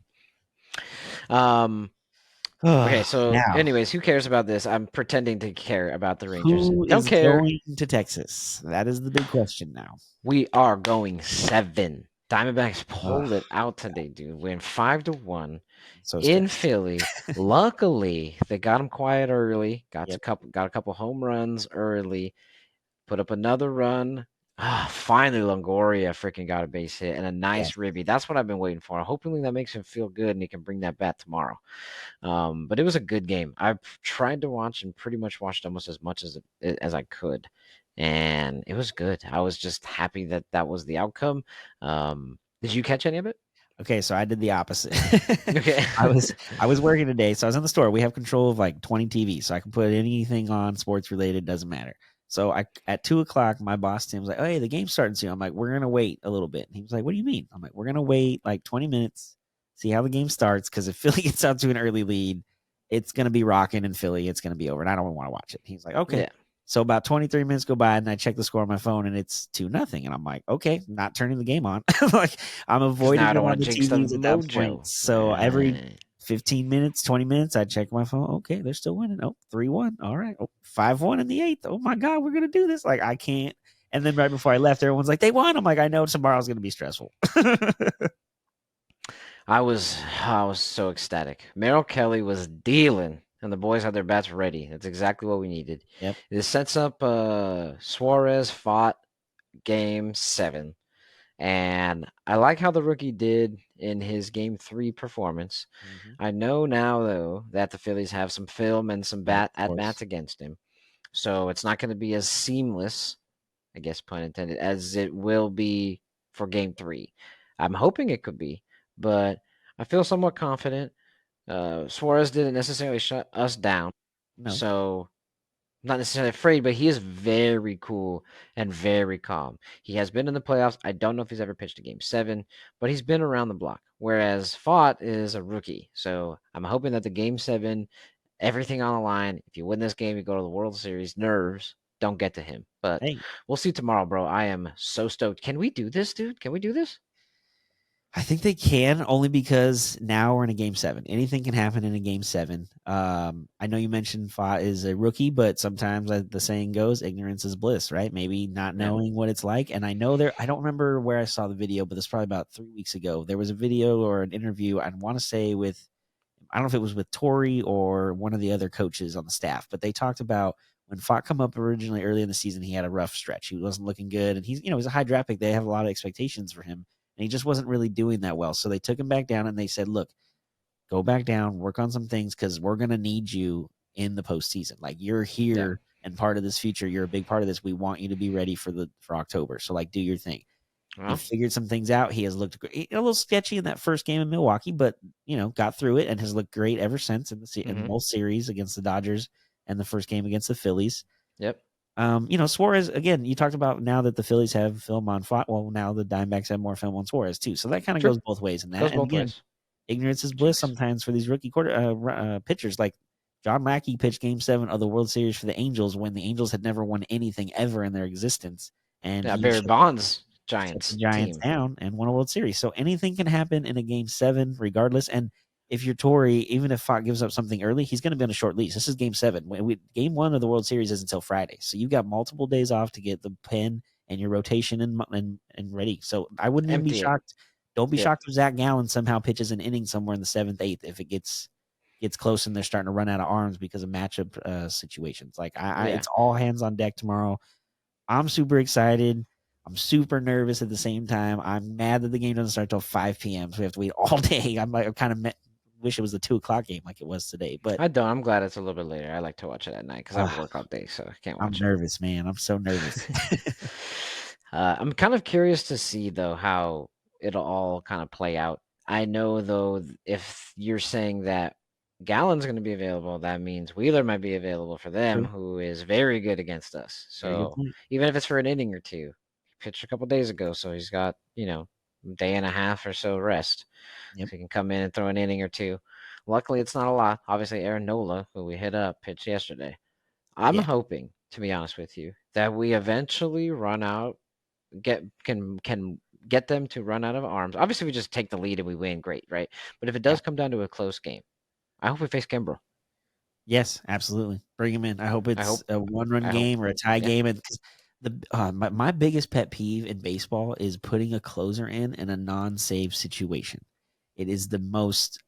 Okay, so anyways, who cares about this? I'm pretending to care about the Rangers. Don't care. Going to Texas? That is the big question now. We are going 7. Diamondbacks pulled it out today, dude. Win 5-1 in Philly. Luckily, they got them quiet early. Got a couple home runs early. Put up another run. Finally, Longoria freaking got a base hit and a nice ribby. That's what I've been waiting for. Hopefully, that makes him feel good and he can bring that bat tomorrow. But it was a good game. I've tried to watch and pretty much watched almost as much as I could. And it was good. I was just happy that was the outcome. Did you catch any of it? Okay, so I did the opposite. Okay. I was working today, so I was in the store. We have control of like 20 TVs, so I can put anything on sports related, doesn't matter. So at 2:00, my boss Tim was like, "Oh, hey, the game's starting soon." I'm like, "We're gonna wait a little bit." And he was like, "What do you mean?" I'm like, "We're gonna wait like 20 minutes, see how the game starts, because if Philly gets out to an early lead, it's gonna be rocking in Philly. It's gonna be over, and I don't want to watch it." He's like, "Okay." Yeah. So about 23 minutes go by, and I check the score on my phone, and it's 2-0. And I'm like, "Okay, not turning the game on." Like I'm avoiding it on the TVs at that point. So every 15 minutes, 20 minutes, I check my phone. Okay, they're still winning. Oh, 3-1. All right. Oh, 5-1 in the 8th. Oh my God, we're gonna do this. Like I can't. And then right before I left, everyone's like, they won. I'm like, I know tomorrow's going to be stressful. I was so ecstatic. Merrill Kelly was dealing, and the boys had their bats ready. That's exactly what we needed. Yep. This sets up Suarez fought game 7. And I like how the rookie did in his game 3 performance. Mm-hmm. I know now though that the Phillies have some film and some Yep, bat of at course. bats against him. So it's not going to be as seamless, I guess pun intended, as it will be for game 3. I'm hoping it could be, but I feel somewhat confident. Suarez didn't necessarily shut us down, No. so I'm not necessarily afraid, but he is very cool and very calm. He has been in the playoffs. I don't know if he's ever pitched a game 7, but he's been around the block. Whereas Fott is a rookie, so I'm hoping that the game 7, everything on the line. If you win this game, you go to the World Series. Nerves don't get to him, but Hey, we'll see tomorrow, bro. I am so stoked. Can we do this, dude? Can we do this? I think they can only because now we're in a game 7. Anything can happen in a game 7. I know you mentioned Fa is a rookie, but sometimes the saying goes, ignorance is bliss, right? Maybe not Yeah. knowing what it's like. And I know I don't remember where I saw the video, but it's probably about 3 weeks ago. There was a video or an interview, I want to say I don't know if it was with Tori or one of the other coaches on the staff, but they talked about when Fott come up originally early in the season, he had a rough stretch. He wasn't looking good, and he's a high draft pick. They have a lot of expectations for him, and he just wasn't really doing that well. So they took him back down and they said, "Look, go back down, work on some things because we're gonna need you in the postseason. Like you're Yeah. here and part of this future. You're a big part of this. We want you to be ready for October. So like, do your thing." He Well, figured some things out. He has looked a little sketchy in that first game in Milwaukee, but got through it and has looked great ever since in mm-hmm. both series against the Dodgers and the first game against the Phillies. Yep. Suarez again. You talked about now that the Phillies have film on Fott. Well, now the Diamondbacks have more film on Suarez too. So that kind of True. goes both ways in that. Goes And both again, ways. ignorance is bliss Jinx. sometimes for these rookie pitchers. Like John Mackey pitched Game 7 of the World Series for the Angels when the Angels had never won anything ever in their existence, and Yeah, he Barry Bonds shut the Giants Giants team. down and won a World Series. So anything can happen in a Game 7, regardless. And if you're Tory, even if Fott gives up something early, he's going to be on a short leash. This is Game 7. Game 1 of the World Series is until Friday, so you got multiple days off to get the pen and your rotation and ready. So I wouldn't even be Empty it. shocked. Don't be Yep. shocked if Zach Gallen somehow pitches an inning somewhere in the 7th, 8th if it gets close and they're starting to run out of arms because of matchup situations. Like it's all hands on deck tomorrow. I'm super excited. I'm super nervous at the same time. I'm mad that the game doesn't start till 5 p.m. So we have to wait all day. I kind of wish it was the 2 o'clock game like it was today. But I don't. I'm glad it's a little bit later. I like to watch it at night because I work all day, so I can't I'm watch nervous, man. I'm so nervous. it. I'm kind of curious to see though how it'll all kind of play out. I know though if you're saying that Gallon's going to be available, that means Wheeler might be available for them, True. who is very good against us. Very good So point. even if it's for an inning or two, he pitched a couple days ago, so he's got day and a half or so rest. Yep. So he can come in and throw an inning or two. Luckily, it's not a lot. Obviously, Aaron Nola, who we hit up, pitched yesterday. I'm Yeah. hoping, to be honest with you, that we eventually run out, can get them to run out of arms. Obviously, we just take the lead and we win, great, right? But if it Yeah. does come down to a close game, I hope we face Kimbrough. Yes, absolutely. Bring him in. I hope it's a one-run I hope, game or a tie yeah. game. And my biggest pet peeve in baseball is putting a closer in a non-save situation. It is the most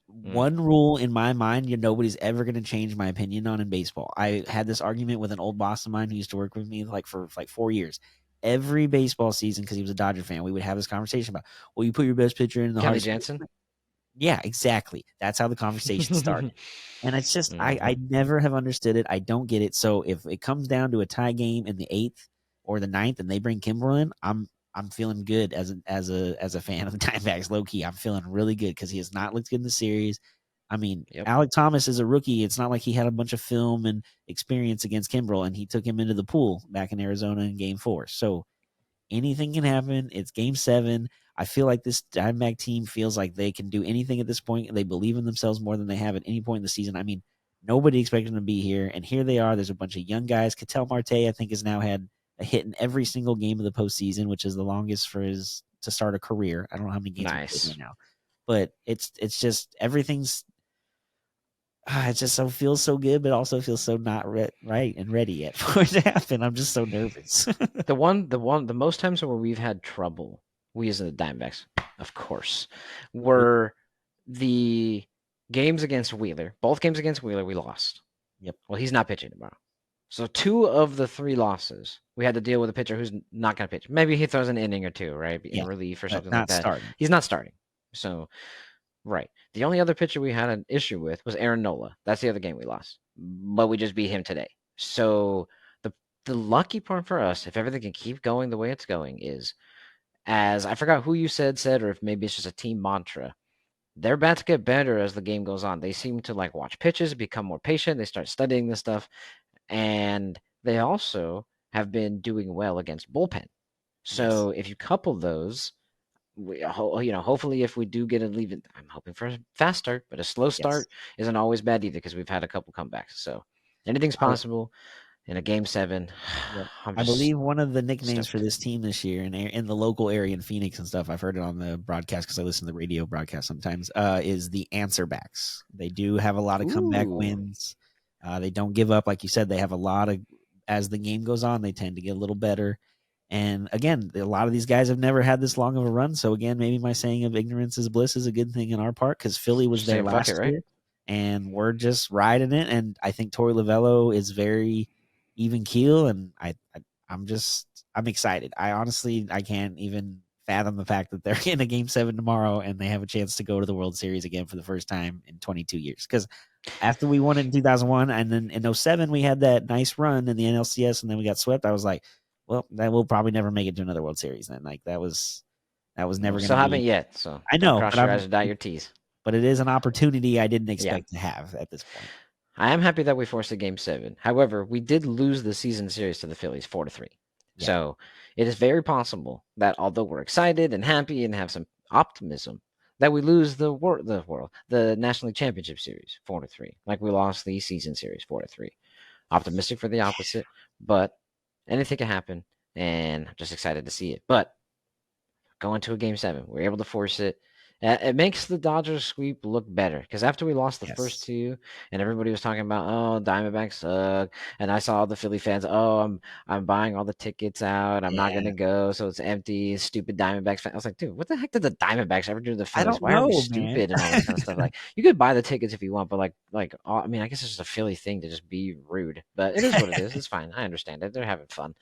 one rule in my mind nobody's ever going to change my opinion on in baseball. I had this argument with an old boss of mine who used to work with me for 4 years. Every baseball season, because he was a Dodger fan, we would have this conversation about, well, you put your best pitcher in the Kenley hardest. Jansen. Yeah, exactly. That's how the conversation started. And it's just I never have understood it. I don't get it. So if it comes down to a tie game in the 8th or the 9th and they bring Kimbrel in, I'm feeling good as a fan of the Diamondbacks. Low key, I'm feeling really good because he has not looked good in the series. I mean, Yep. Alek Thomas is a rookie. It's not like he had a bunch of film and experience against Kimbrel, and he took him into the pool back in Arizona in Game 4. So anything can happen. It's Game 7. I feel like this Diamondback team feels like they can do anything at this point. They believe in themselves more than they have at any point in the season. I mean, nobody expected them to be here, and here they are. There's a bunch of young guys. Ketel Marte, I think, has now had a hit in every single game of the postseason, which is the longest for his to start a career. I don't know how many games he's played right now, but it's just everything's. it just so feels so good, but also feels so not right and ready yet for it to happen. I'm just so nervous. The most times where we've had trouble, we as the Diamondbacks, of course, were the games against Wheeler. Both games against Wheeler, we lost. Yep. Well, he's not pitching tomorrow. So 2 of the 3 losses, we had to deal with a pitcher who's not going to pitch. Maybe he throws an inning or 2, right, in Yeah, relief or but something like not that. starting. He's not starting. So, right. The only other pitcher we had an issue with was Aaron Nola. That's the other game we lost. But we just beat him today. So, the lucky part for us, if everything can keep going the way it's going, is as I forgot who you said, or if maybe it's just a team mantra. Their bats get better as the game goes on. They seem to like watch pitches, become more patient. They start studying this stuff, and they also have been doing well against bullpen. Yes. So if you couple those, hopefully if we do get a leave, I'm hoping for a fast start, but a slow Yes. start isn't always bad either because we've had a couple comebacks. So anything's possible in a game 7. Yep. I'm I just believe one of the nicknames for stoked. this team this year in the local area in Phoenix and stuff, I've heard it on the broadcast because I listen to the radio broadcast sometimes, is the answer backs. They do have a lot of comeback Ooh, wins. They don't give up. Like you said, they have a lot of, as the game goes on, they tend to get a little better. And again, a lot of these guys have never had this long of a run. So again, maybe my saying of ignorance is bliss is a good thing in our part because Philly was just there saying fuck it, last right? year and we're just riding it. And I think Torey Lavello is very even keel, and I'm excited. I can't even fathom the fact that they're in a game 7 tomorrow and they have a chance to go to the World Series again for the first time in 22 years. Because after we won it in 2001 and then in 07 we had that nice run in the NLCS and then we got swept, I was like, well, that will probably never make it to another World Series then. Like that was never going to Still haven't be. yet, so I don't know, cross your eyes or dot your T's. but it is an opportunity I didn't Yeah. expect to have at this point. I am happy that we forced a game 7. However, we did lose the season series to the Phillies 4-3. Yeah. So it is very possible that although we're excited and happy and have some optimism, that we lose the National League Championship Series 4-3, like we lost the season series 4-3. Optimistic for the opposite, but anything can happen, and I'm just excited to see it. But going to a game 7, we're able to force it. It makes the Dodgers sweep look better because after we lost the first 2, and everybody was talking about, oh, Diamondbacks suck, and I saw the Philly fans, oh, I'm buying all the tickets out, I'm not gonna go, so it's empty, stupid Diamondbacks fan. I was like, dude, what the heck did the Diamondbacks ever do to the I Phillies? don't Why are we know, man. stupid and all this kind of stuff? Like, you could buy the tickets if you want, but I mean, I guess it's just a Philly thing to just be rude, but it is what it is. It's fine. I understand it. They're having fun,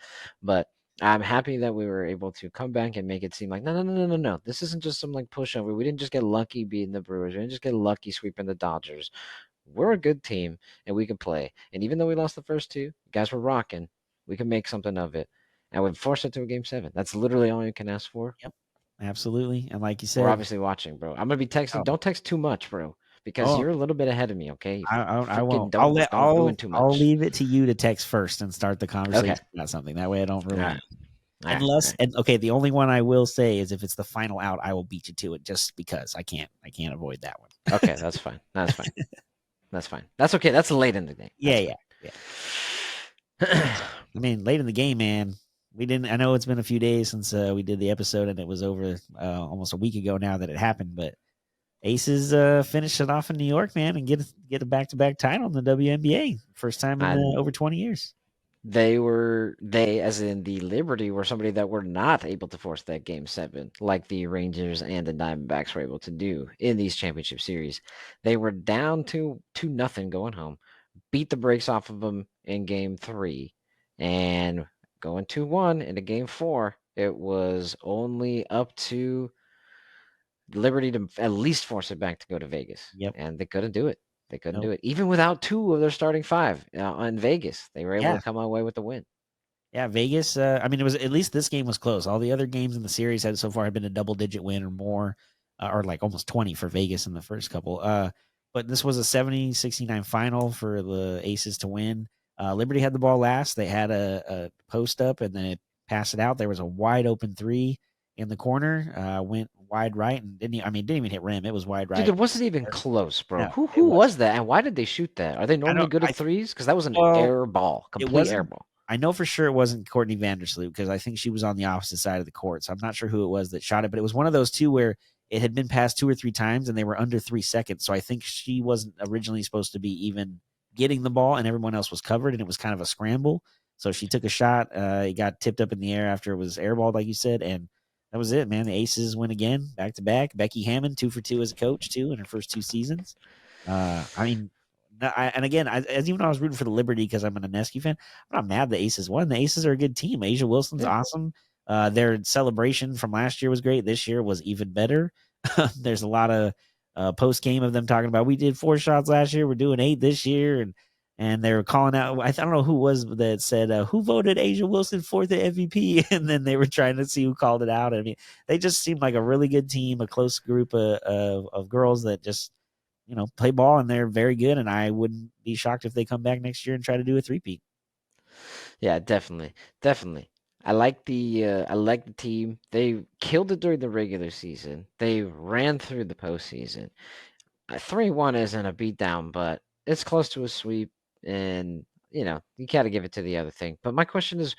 but I'm happy that we were able to come back and make it seem like no. This isn't just some like pushover. We didn't just get lucky beating the Brewers. We didn't just get lucky sweeping the Dodgers. We're a good team and we can play. And even though we lost the first 2, you guys were rocking. We can make something of it. And we've forced it to a game 7. That's literally all you can ask for. Yep, absolutely. And like you We're said, obviously watching, bro. I'm gonna be texting. oh, Don't text too much, bro, because oh, you're a little bit ahead of me. Okay, I freaking won't. I'll let don't ruin too I'll much. leave it to you to text first and start the conversation Okay. about something. That way I don't All ruin right. it. All right. Unless and okay, the only one I will say is if it's the final out, I will beat you to it just because I can't avoid that one. Okay, that's fine. That's fine. That's fine. That's okay. That's late in the game. Yeah. Yeah. I mean, late in the game, man. We didn't. I know it's been a few days since we did the episode, and it was over almost a week ago now that it happened. But Aces finish it off in New York, man, and get a back to back title in the WNBA, first time in over 20 years. They as in the Liberty were somebody that were not able to force that game 7 like the Rangers and the Diamondbacks were able to do in these championship series. They were down to 2-0 going home, beat the brakes off of them in game 3, and going 2-1 into game 4. It was only up to Liberty to at least force it back to go to Vegas. Yep. And they couldn't do it. They couldn't do Nope. it. Even without 2 of their starting 5 in Vegas, they were able Yeah. to come away with the win. Yeah, Vegas. I mean, it was at least this game was close. All the other games in the series had so far have been a double-digit win or more, or like almost 20 for Vegas in the first couple. But this was a 70-69 final for the Aces to win. Liberty had the ball last. They had a post up and then it passed it out. There was a wide open 3 in the corner. Went wide right and didn't even hit rim. It was wide right. Dude, it wasn't even close, bro. No, Who was that, and why did they shoot that? Are they normally good I at threes? Because that was an well, air ball, complete air ball. I know for sure it wasn't Courtney Vandersloot because I think she was on the opposite side of the court. So I'm not sure who it was that shot it, but it was one of those 2 where it had been passed 2 or 3 times and they were under 3 seconds. So I think she wasn't originally supposed to be even getting the ball, and everyone else was covered, and it was kind of a scramble. So she took a shot. It got tipped up in the air after it was airballed, like you said, and that was it, man. The Aces win again, back to back. Becky Hammon, 2 for 2 as a coach too in her first 2 seasons. I mean, and again, as even though I was rooting for the Liberty because I'm an Anesky fan, I'm not mad the Aces won. The Aces are a good team. Asia Wilson's Yeah. awesome. Their celebration from last year was great. This year was even better. There's a lot of post game of them talking about we did 4 shots last year, we're doing 8 this year, and they were calling out. I don't know who was that said who voted Asia Wilson fourth at MVP, and then they were trying to see who called it out. I mean, they just seemed like a really good team, a close group of girls that just play ball, and they're very good. And I wouldn't be shocked if they come back next year and try to do a three-peat. Yeah, definitely, definitely. I like the team. They killed it during the regular season. They ran through the postseason. 3-1 isn't a beatdown, but it's close to a sweep, and you gotta give it to the other thing. But my question is,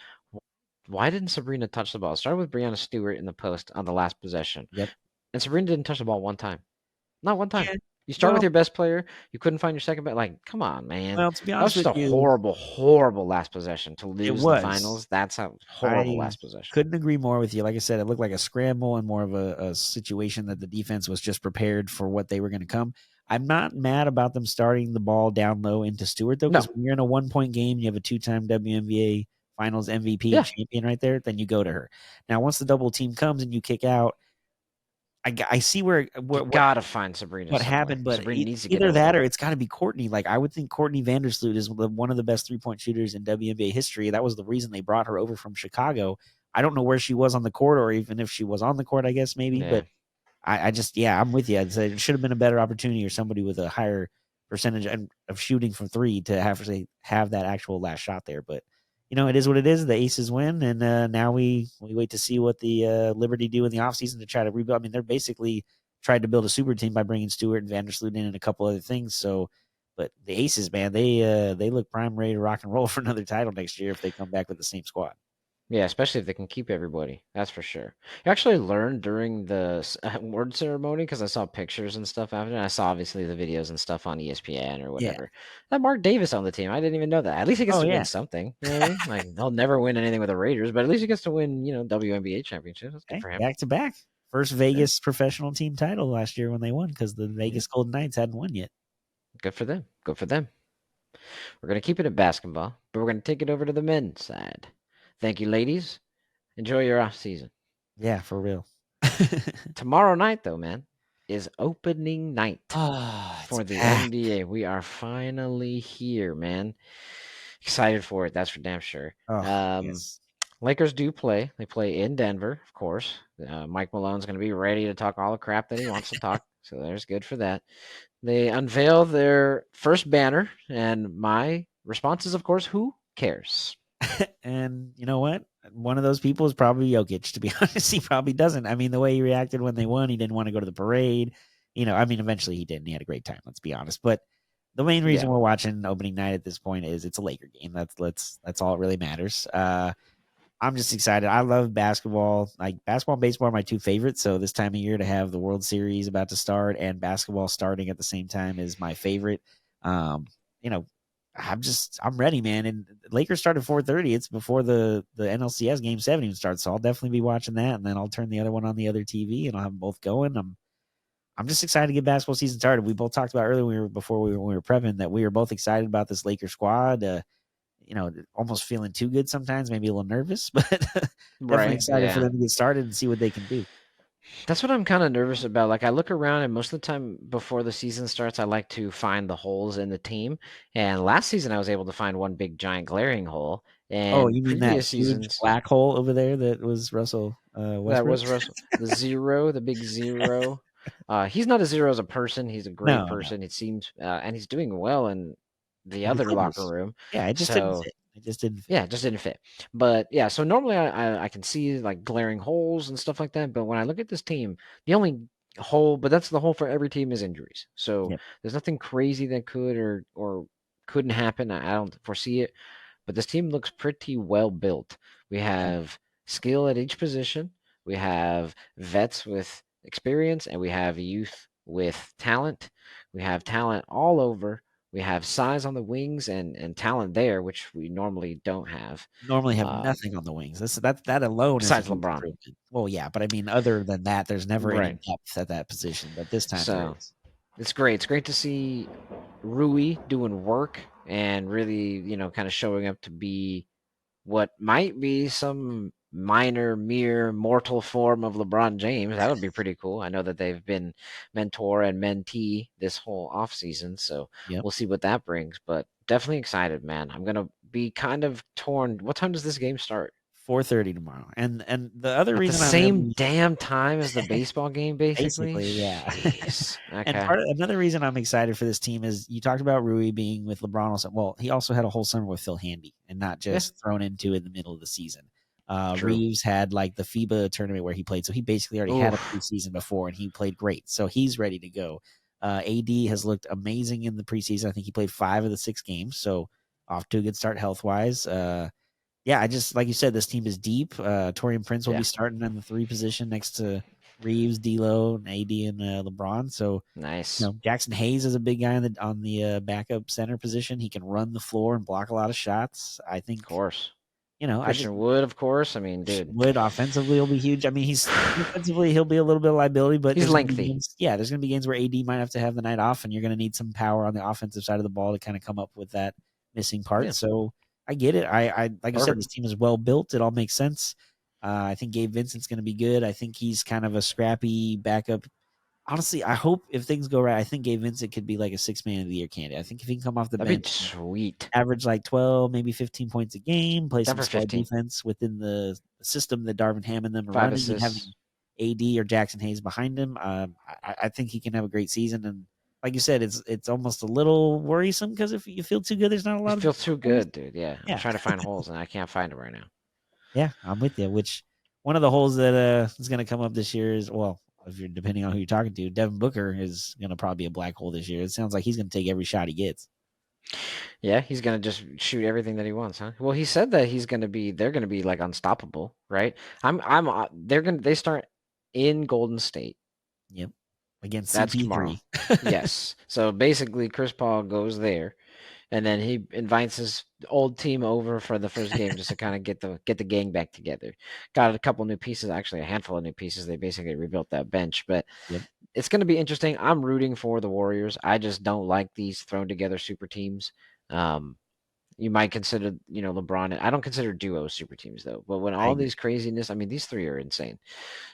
why didn't Sabrina touch the ball? It started with Brianna Stewart in the post on the last possession, Yep. and Sabrina didn't touch the ball one time. Not one time. Yeah. You start with Well, your best player. You couldn't find your second best. Like, come on, man. well, to be That was honest just with a you, horrible, horrible last possession to it lose the was. finals. That's a horrible I last possession. couldn't agree more with you. Like I said, it looked like a scramble and more of a situation that the defense was just prepared for what they were going to come. I'm not mad about them starting the ball down low into Stewart, though, No. because when you're in a 1-point game, you have a 2-time WNBA Finals MVP Yeah. and champion right there, then you go to her. Now, once the double team comes and you kick out, I see where You gotta find Sabrina what somewhere. happened, but Sabrina needs to get either that open. or it's got to be Courtney. Like I would think Courtney Vandersloot is one of the best 3-point shooters in WNBA history. That was the reason they brought her over from Chicago. I don't know where she was on the court, or even if she was on the court, I guess maybe. Yeah. But I just, I'm with you. I'd say it should have been a better opportunity, or somebody with a higher percentage of shooting from 3 to have that actual last shot there. But it is what it is. The Aces win, and now we wait to see what the Liberty do in the offseason to try to rebuild. I mean, they're basically tried to build a super team by bringing Stewart and Vandersloot in and a couple other things. So, but the Aces, man, they look prime ready to rock and roll for another title next year if they come back with the same squad. Yeah, especially if they can keep everybody. That's for sure. You actually learned during the award ceremony because I saw pictures and stuff after. And I saw obviously the videos and stuff on ESPN or Yeah. whatever. That Mark Davis on the team. I didn't even know that. At least he gets Oh, to yeah. win something. You know what I mean? Like he'll never win anything with the Raiders, but at least he gets to win, WNBA championships. That's good Okay, for him. back to back. First Vegas professional team title last year when they won, because the Vegas Golden Knights hadn't won yet. Good for them. Good for them. We're gonna keep it at basketball, but we're gonna take it over to the men's side. Thank you, ladies. Enjoy your off season. Yeah, for real. Tomorrow night, though, man, is opening night for It's the back. NBA. We are finally here, man. Excited for it. That's for damn sure. Oh, yes. Lakers do play. They play in Denver, of course. Mike Malone's going to be ready to talk all the crap that he wants to talk. So there's good for that. They unveil their first banner, and my response is, of course, who cares? And you know what? One of those people is probably Jokic, to be honest. He probably doesn't. I mean, the way he reacted when they won, he didn't want to go to the parade. I mean, eventually he did, and he had a great time, let's be honest. But the main reason we're watching opening night at this point is it's a Laker game. That's all it really matters. I'm just excited. I love basketball. Like basketball and baseball are my 2 favorites. So this time of year to have the World Series about to start and basketball starting at the same time is my favorite. You know, I'm ready, man. And Lakers start at 4:30. It's before the NLCS Game 7 even starts. So I'll definitely be watching that, and then I'll turn the other one on the other TV, and I'll have them both going. I'm just excited to get basketball season started. We both talked about earlier when we were prepping that we were both excited about this Lakers squad. Almost feeling too good sometimes, maybe a little nervous, but definitely excited for them to get started and see what they can do. That's what I'm kind of nervous about. Like I look around, and most of the time before the season starts, I like to find the holes in the team. And last season, I was able to find one big, giant, glaring hole. Oh, And you mean that previous huge seasons, black hole over there that was Russell that Westbrook? was Russell, the zero, the big zero. He's not a zero as a person. He's a great No. person. It seems, and he's doing well in the In the other locker Clippers. room. Yeah, it just didn't fit. Yeah, it just didn't fit. But yeah, so normally I can see like glaring holes and stuff like that. But when I look at this team, the only hole, but that's the hole for every team, is injuries. So Yep. there's nothing crazy that could or couldn't happen. I don't foresee it. But this team looks pretty well built. We have skill at each position. We have vets with experience, and we have youth with talent. We have talent all over. We have size on the wings and talent there, which we normally don't have. Normally have Um, nothing on the wings. That alone is a besides huge LeBron, improvement. Well, yeah, but I mean, other than that, there's never any right? depth at that position, but this time there So is. it's great. It's great to see Rui doing work and really, kind of showing up to be what might be some minor, mere mortal form of LeBron James. That would be pretty cool. I know that they've been mentor and mentee this whole offseason, so Yep. we'll see what that brings. But definitely excited, man. I'm gonna be kind of torn. What time does this game start? 4:30 tomorrow. And the other At the reason I'm same really damn time as the baseball game, basically. basically, yeah. Jeez. And Okay. another reason I'm excited for this team is you talked about Rui being with LeBron also. Well, he also had a whole summer with Phil Handy and not Yeah. just thrown into in the middle of the season. True. Reeves had like the FIBA tournament where he played, so he basically already had a Oof. preseason before, and he played great. So he's ready to go. AD has looked amazing in the preseason. I think he played 5 of the 6 games, so off to a good start health wise. Yeah, I just like you said, this team is deep. Torian Prince will Yeah. be starting in the 3 position next to Reeves, D'Lo, and AD, and LeBron. So Nice. Jackson Hayes is a big guy on the backup center position. He can run the floor and block a lot of shots. I Of think course. I just Christian Wood, of course. I mean, dude, Wood offensively will be huge. I mean, he's defensively he'll be a little bit of liability, but he's there's gonna be lengthy. games. Yeah, there's gonna be games where AD might have to have the night off, and you're gonna need some power on the offensive side of the ball to kind of come up with that missing part. Yeah. So I get it. I like I said, Perfect. this team is well built. It all makes sense. I think Gabe Vincent's going to be good. I think he's kind of a scrappy backup. Honestly, I hope if things go right, I think Gabe Vincent could be like a 6 man of the year candidate. I think if he can come off the That'd be bench, sweet. average like 12, maybe 15 points a game, play some Denver solid 15. defense within the system that Darvin Ham and them are 5 running, and assists. having AD or Jackson Hayes behind him. I think he can have a great season. And like you said, it's almost a little worrisome because if you feel too good, there's not a It lot of feels too players. good, dude. Yeah. I'm Yeah, trying to find holes and I can't find them right now. yeah, I'm with you. Which one of the holes that is going to come up this year is, well, if you're depending on who you're talking to, Devin Booker is going to probably be a black hole this year. It sounds like he's going to take every shot he gets. Yeah, he's gonna just shoot everything that he wants, huh? Well, he said that they're gonna be like unstoppable, right? They start in Golden State. Yep, against That's tomorrow. CP3. Yes. So basically, Chris Paul goes there, and then he invites his old team over for the first game just to kind of get the gang back together. Got a couple new pieces, actually a handful of new pieces. They basically rebuilt that bench, but Yep. it's going to be interesting. I'm rooting for the Warriors. I just don't like these thrown together super teams. Um, you might consider, LeBron. I don't consider duos super teams though. But when I all agree. these craziness, I mean, these three are insane.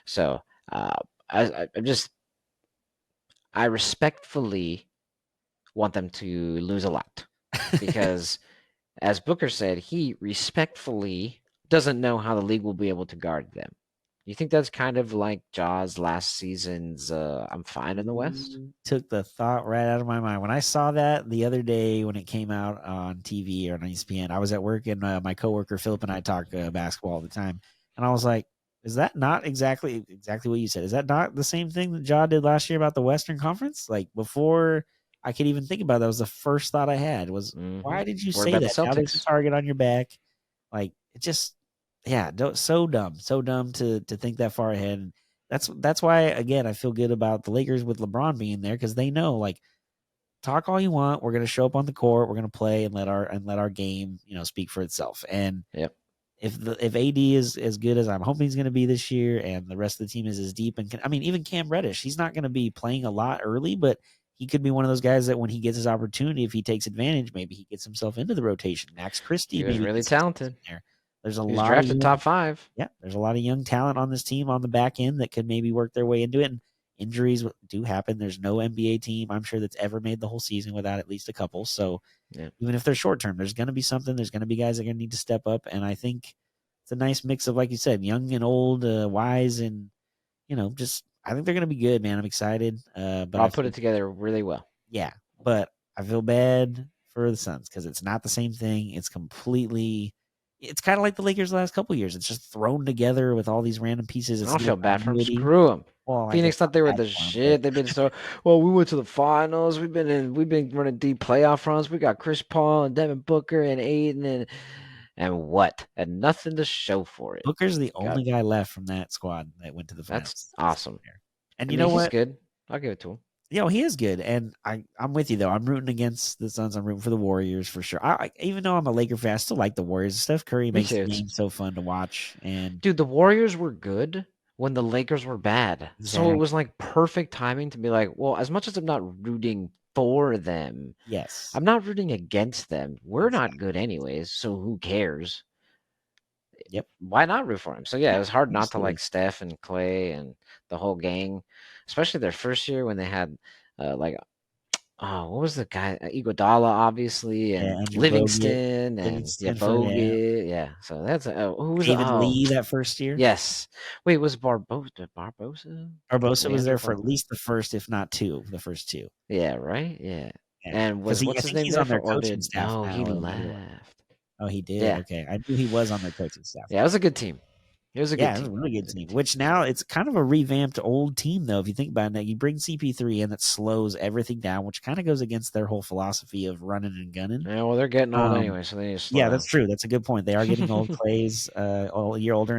So uh, I respectfully want them to lose a lot because, as Booker said, he respectfully doesn't know how the league will be able to guard them. You think that's kind of like Jaws last season's I'm fine in the West? You took the thought right out of my mind. When I saw that the other day when it came out on TV or on ESPN, I was at work and my coworker Philip and I talk basketball all the time, and I was like, "Is that not exactly what you said? Is that not the same thing that Ja did last year about the Western Conference? Like before I could even think about it, that was the first thought I had was, Mm-hmm. why did you What say about the that? Now there's a Celtics? target on your back. Like it just, yeah, so dumb to think that far ahead. And that's why again I feel good about the Lakers with LeBron being there because they know like talk all you want, we're gonna show up on the court, we're gonna play and let our game speak for itself. And Yep. if AD is as good as I'm hoping he's gonna be this year, and the rest of the team is as deep and I mean even Cam Reddish, he's not gonna be playing a lot early, but he could be one of those guys that when he gets his opportunity, if he takes advantage, maybe he gets himself into the rotation. Max He Christie was maybe really gets his name talented. in there. There's a He was lot of drafted young top 5. yeah, there's a lot of young talent on this team on the back end that could maybe work their way into it. And injuries do happen. There's no NBA team I'm sure that's ever made the whole season without at least a couple. So Yeah. even if they're short term, there's going to be something. There's going to be guys that are going to need to step up. And I think it's a nice mix of, like you said, young and old, wise, and just I think they're going to be good, man. I'm excited. But I'll I put feel it together really well. yeah, but I feel bad for the Suns because it's not the same thing. It's kind of like the Lakers the last couple years. It's just thrown together with all these random pieces. I It's don't no feel bad for him. continuity. Screw him. Well, I guess Phoenix thought not they were bad the for them, but shit. They've been so well. We went to the finals. We've been running deep playoff runs. We got Chris Paul and Devin Booker and Aiden and what? And nothing to show for it. Booker's the God, only guy left from that squad that went to the that's finals this awesome. year. And I you mean, know he's what? good. I'll give it to him. He is good, and I'm with you though. I'm rooting against the Suns. I'm rooting for the Warriors for sure. Even though I'm a Laker fan, I still like the Warriors. Steph Curry Me makes the too. game so fun to watch, and Dude, the Warriors were good when the Lakers were bad. So it was exactly, like perfect timing to be like, well, as much as I'm not rooting for them, yes, I'm not rooting against them. We're not exactly, good anyways, so who cares? yep, Why not root for him? So yeah, it was hard not to like absolutely. Steph and Clay and the whole gang, especially their first year when they had like what was the guy? Iguodala, obviously, Yeah, and Andrew Bogut, Livingston, and yeah, Livingston for Bogut. Yeah, so that's who was David oh Lee that first year. yes, wait, was Barbosa? Barbosa was Leandro there for at Barbosa? least the first, if not two, the first two. Yeah, right. Yeah, Yeah, and because was I what's his think name he's there on for? their Or coaching did staff no? He now. Another one. left. Oh, he did. Yeah, Okay, I knew he was on their coaching staff. yeah, it was a good team. It was a good Yeah, it was a team. really It good was a good team. team. Which now it's kind of a revamped old team, though. If you think about it, you bring CP3 in, that slows everything down, which kind of goes against their whole philosophy of running and gunning. Yeah, well, they're getting old Um, anyway, so they need to slow yeah, that's down. true. That's a good point. They are getting old. Clay's a year older,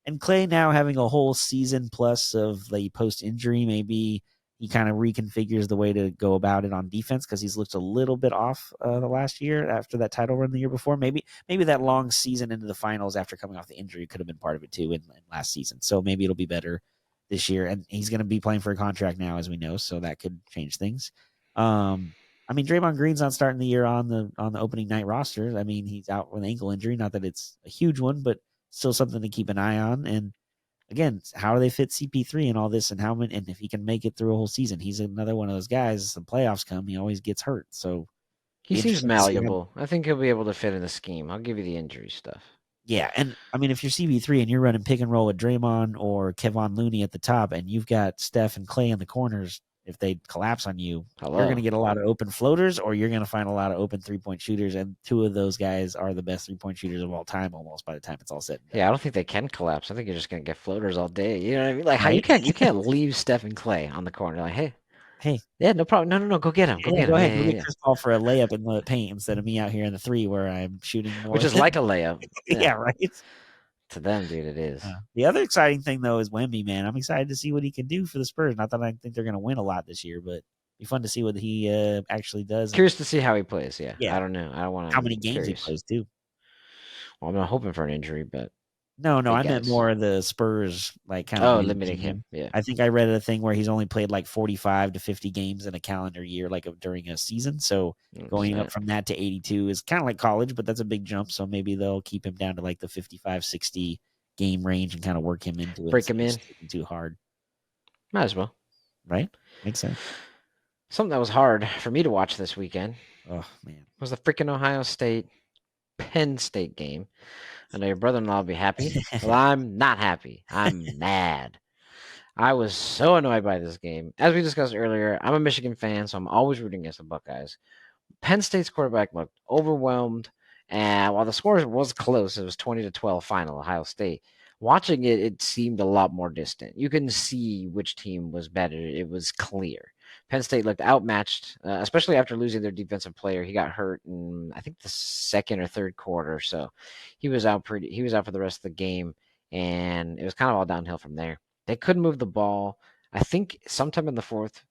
and Clay now having a whole season plus of the post injury, maybe he kind of reconfigures the way to go about it on defense because he's looked a little bit off the last year after that title run the year before. Maybe that long season into the finals after coming off the injury could have been part of it too in last season. So maybe it'll be better this year. And he's going to be playing for a contract now, as we know, so that could change things. I mean, Draymond Green's not starting the year on the opening night roster. I mean, he's out with an ankle injury. Not that it's a huge one, but still something to keep an eye on. And again, how do they fit CP3 and all this, and how many, and if he can make it through a whole season, he's another one of those guys. As the playoffs come, he always gets hurt. So He be seems interesting to see. malleable. I think he'll be able to fit in the scheme. I'll give you the injury stuff. Yeah, and I mean, if you're CP3 and you're running pick and roll with Draymond or Kevon Looney at the top, and you've got Steph and Clay in the corners, if they collapse on you, you're going Hello. to get a lot of open floaters, or you're going to find a lot of open 3-point shooters. And two of those guys are the best 3-point shooters of all time, almost by the time it's all said and done. Yeah, I don't think they can collapse. I think you're just gonna get floaters all day. You know what I mean? Like how Right? you can't leave Stephen Clay on the corner. Like, hey, Hey, yeah, no problem. No, go get him. Go yeah, get go him. ahead, Yeah, go yeah, get yeah. Chris Paul for a layup in the paint instead of me out here in the three where I'm shooting more Which is than like a layup. Yeah, yeah, right. to them, dude, it is. The other exciting thing though is Wemby, man. I'm excited to see what he can do for the Spurs. Not that I think they're going to win a lot this year, but it'd be fun to see what he actually does. And Curious to see how he plays. Yeah, yeah, I don't know. I don't want to. how I'm many games he curious. plays too. Well, I'm not hoping for an injury, but No, hey, I meant guys. more the Spurs like kind of Oh, limiting managing him. him. Yeah. I think I read a thing where he's only played like 45 to 50 games in a calendar year, like during a season. So going up from that to 82 is kind of like college, but that's a big jump. So maybe they'll keep him down to like the 55, 60 game range and kind of work him into it Break instead him of in. just taking too hard. Might as well. Right? Makes sense. Something that was hard for me to watch this weekend Oh man. was the freaking Ohio State Penn State game. I know your brother-in-law will be happy. Well, I'm not happy. I'm mad. I was so annoyed by this game. As we discussed earlier, I'm a Michigan fan, so I'm always rooting against the Buckeyes. Penn State's quarterback looked overwhelmed, and while the score was close, it was 20-12 final Ohio State. Watching it, it seemed a lot more distant. You can see which team was better. It was clear. Penn State looked outmatched, especially after losing their defensive player. He got hurt in I think the second or third quarter, so he was out He was out for the rest of the game, and it was kind of all downhill from there. They couldn't move the ball. I think sometime in the fourth,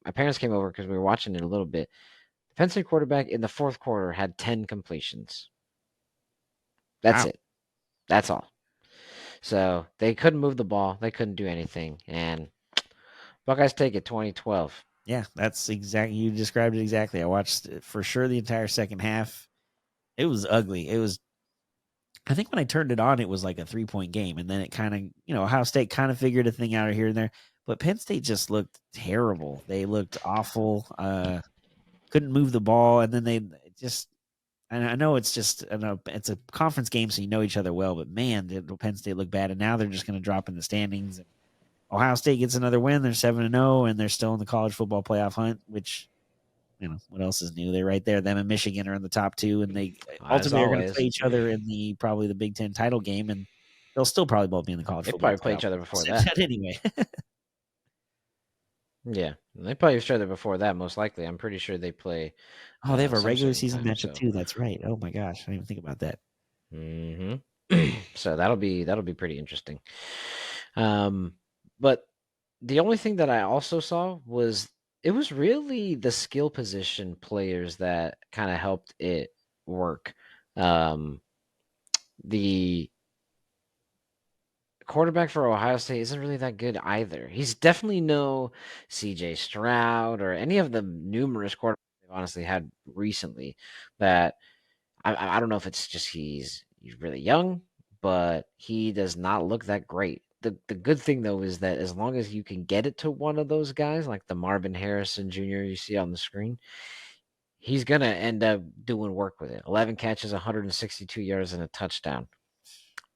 my parents came over because we were watching it a little bit. The Penn State quarterback in the fourth quarter had 10 completions. That's Wow. it. That's all. So they couldn't move the ball. They couldn't do anything. And Buckeyes take it 2012. Yeah, that's exactly you described it exactly. I watched for sure the entire second half. It was ugly. It was I think when I turned it on, it was like a 3-point game. And then it kind of, Ohio State kind of figured a thing out here and there. But Penn State just looked terrible. They looked awful. Couldn't move the ball. And then they just, and I know it's just, it's a conference game, so you know each other well. But man, did Penn State look bad. And now they're just going to drop in the standings. And Ohio State gets another win. They're 7-0, and they're still in the college football playoff hunt, which what else is new? They're right there. Them and Michigan are in the top two, and they As ultimately are going to always. play each other in probably the Big Ten title game, and they'll still probably both be in the college They football probably play playoff. each other before that. Anyway. Yeah. They play each other before that, most likely. I'm pretty sure they play. Oh, they have a some regular certain season time, matchup too. That's right. Oh my gosh, I didn't even think about that. So that'll be pretty interesting. But The only thing that I also saw was it was really the skill position players that kind of helped it work. Um, the quarterback for Ohio State isn't really that good either. He's definitely no CJ Stroud or any of the numerous quarterbacks they've honestly had recently that I don't know if it's just he's really young, but he does not look that great. The good thing though is that as long as you can get it to one of those guys, like the Marvin Harrison Jr. you see on the screen, he's gonna end up doing work with it. 11 catches, 162 yards, and a touchdown.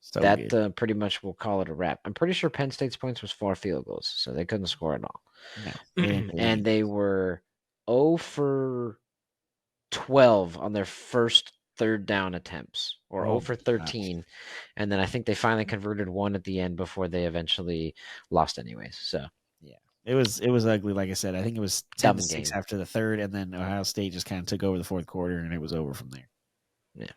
So That good. pretty much will call it a wrap. I'm pretty sure Penn State's points was 4 field goals, so they couldn't score at all. No, they didn't get And any. they were 0 for 12 on their first third down attempts, or 0 Oh for my gosh. 13. And then I think they finally converted one at the end before they eventually lost anyways. So Yeah. It was ugly, like I said. I think it was 10 to dumb 6 game. after the third, and then Ohio State just kind of took over the fourth quarter, and it was over from there. Yeah.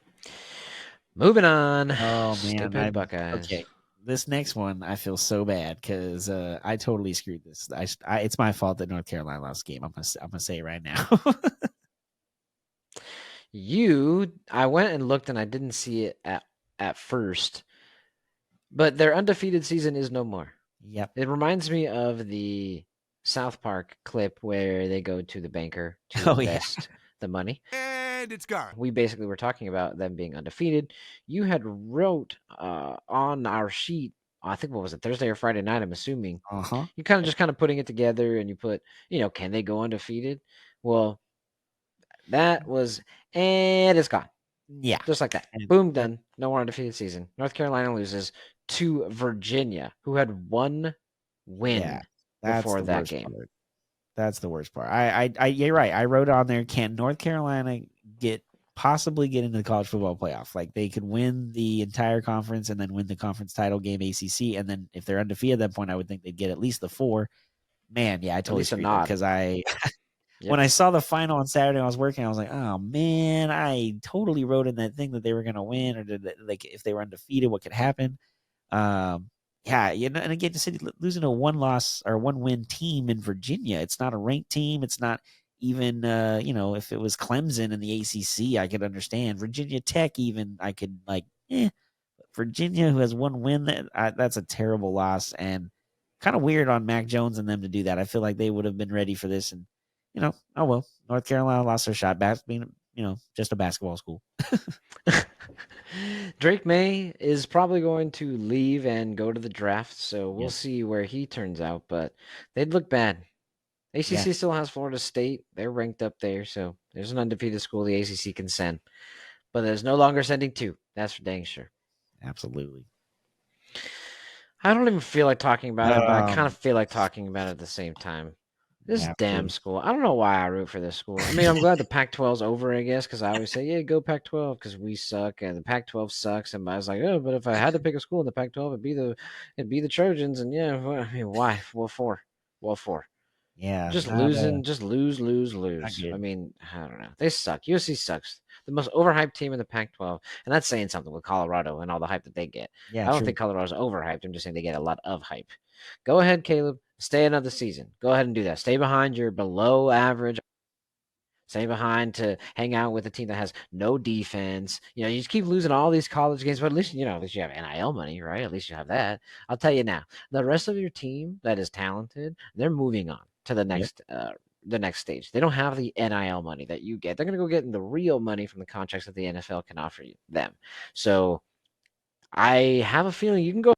Moving on. Oh man, Stupid I'm Buckeyes. okay. This next one, I feel so bad because I totally screwed this. It's my fault that North Carolina lost the game. I'm gonna say it right now. I went and looked and I didn't see it at first, but their undefeated season is no more. Yep. It reminds me of the South Park clip where they go to the banker to Oh yeah. invest the money. And it's gone. We basically were talking about them being undefeated. You had wrote on our sheet, I think what was it, Thursday or Friday night, I'm assuming. Uh huh. You kind of putting it together and you put, can they go undefeated? Well, that was and it's gone. Yeah. Just like that. And Boom, done. No more undefeated season. North Carolina loses to Virginia, who had one yeah, win that's before the that worst game. part. That's the worst part. You're right. I wrote on there, can North Carolina possibly get into the college football playoff? Like they could win the entire conference and then win the conference title game, ACC, and then if they're undefeated at that point, I would think they'd get at least the 4. Man, yeah, I At totally least a screwed them nod. because when Yep. I saw the final on Saturday, I was working. I was like, oh man, I totally wrote in that thing that they were going to win, or like if they were undefeated, what could happen? Um, yeah, and again, the city losing a 1 loss or 1 win team in Virginia. It's not a ranked team. It's not even if it was Clemson in the ACC, I could understand. Virginia Tech, even I could Virginia, who has 1 win, that's a terrible loss and kind of weird on Mac Jones and them to do that. I feel like they would have been ready for this, and oh well, North Carolina lost their shot. Being just a basketball school. Drake May is probably going to leave and go to the draft, so we'll Yep. see where he turns out, but they'd look bad. Yeah, ACC still has Florida State. They're ranked up there, so there's an undefeated school the ACC can send. But there's no longer sending 2. That's for dang sure. absolutely. I don't even feel like talking about it, but I kind of Um, feel like talking about it at the same time. This damn absolutely. school. I don't know why I root for this school. I mean, I'm glad the Pac-12's over, I guess, because I always say, yeah, go Pac-12 because we suck and the Pac-12 sucks. And I was like, oh, but if I had to pick a school in the Pac-12, it'd be the Trojans. And yeah, well, I mean, why? What for? What for? Yeah, Just not losing, just lose, lose, not lose. I good. mean, I don't know. They suck. USC sucks. The most overhyped team in the Pac-12, and that's saying something with Colorado and all the hype that they get. Yeah, I don't true. think Colorado's overhyped. I'm just saying they get a lot of hype. Go ahead, Caleb. Stay another season. Go ahead and do that. Stay behind your below average. Stay behind to hang out with a team that has no defense. You just keep losing all these college games, but at least you have NIL money, right? At least you have that. I'll tell you now, the rest of your team that is talented, they're moving on to Yep. the next stage. They don't have the NIL money that you get. They're going to go get the real money from the contracts that the NFL can offer them. So I have a feeling you can go,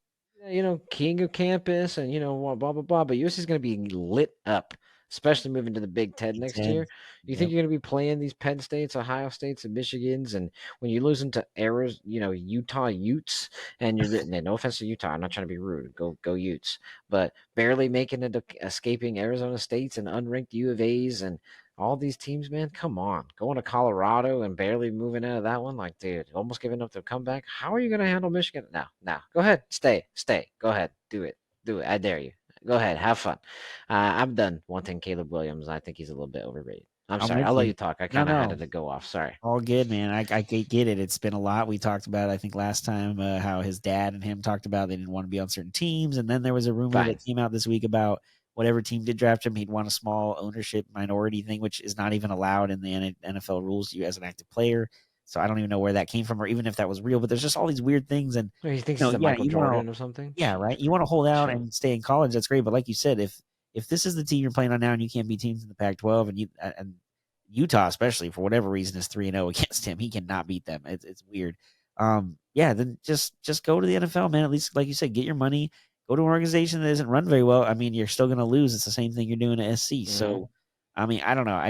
king of campus and, blah, blah, blah. But USC is going to be lit up, especially moving to the Big Ten Big next Ten. year. You think Yep. you're going to be playing these Penn States, Ohio States, and Michigans, and when you lose into Arizona, Utah Utes, and no offense to Utah, I'm not trying to be rude, go Utes, but barely making it, escaping Arizona States and unranked U of A's and all these teams, man, come on. Going to Colorado and barely moving out of that one, like, dude, almost giving up their comeback. How are you going to handle Michigan? No, no. Go ahead. Stay. Go ahead. Do it. Do it. I dare you. Go ahead. Have fun. I'm done wanting Caleb Williams. I think he's a little bit overrated. I'm I'm sorry. with I'll let you. you talk. I No, kind of had no. to go off. Sorry. All good, man. I get it. It's been a lot. We talked about, I think, last time how his dad and him talked about they didn't want to be on certain teams. And then there was a rumor Fine. that came out this week about whatever team did draft him, he'd want a small ownership minority thing, which is not even allowed in the NFL rules you as an active player. So I don't even know where that came from or even if that was real. But there's just all these weird things. And, He thinks he's the yeah, Michael you want to, Jordan or something. yeah, Jeez, right. You want to man. hold out Chill. and stay in college. That's great. But like you said, if this is the team you're playing on now and you can't beat teams in the Pac-12 and Utah, especially for whatever reason, is 3-0 against him. He cannot beat them. It's weird. Yeah, then just go to the NFL, man. At least, like you said, get your money. Go to an organization that isn't run very well. I mean, you're still going to lose. It's the same thing you're doing at SC. So, I mean, I don't know.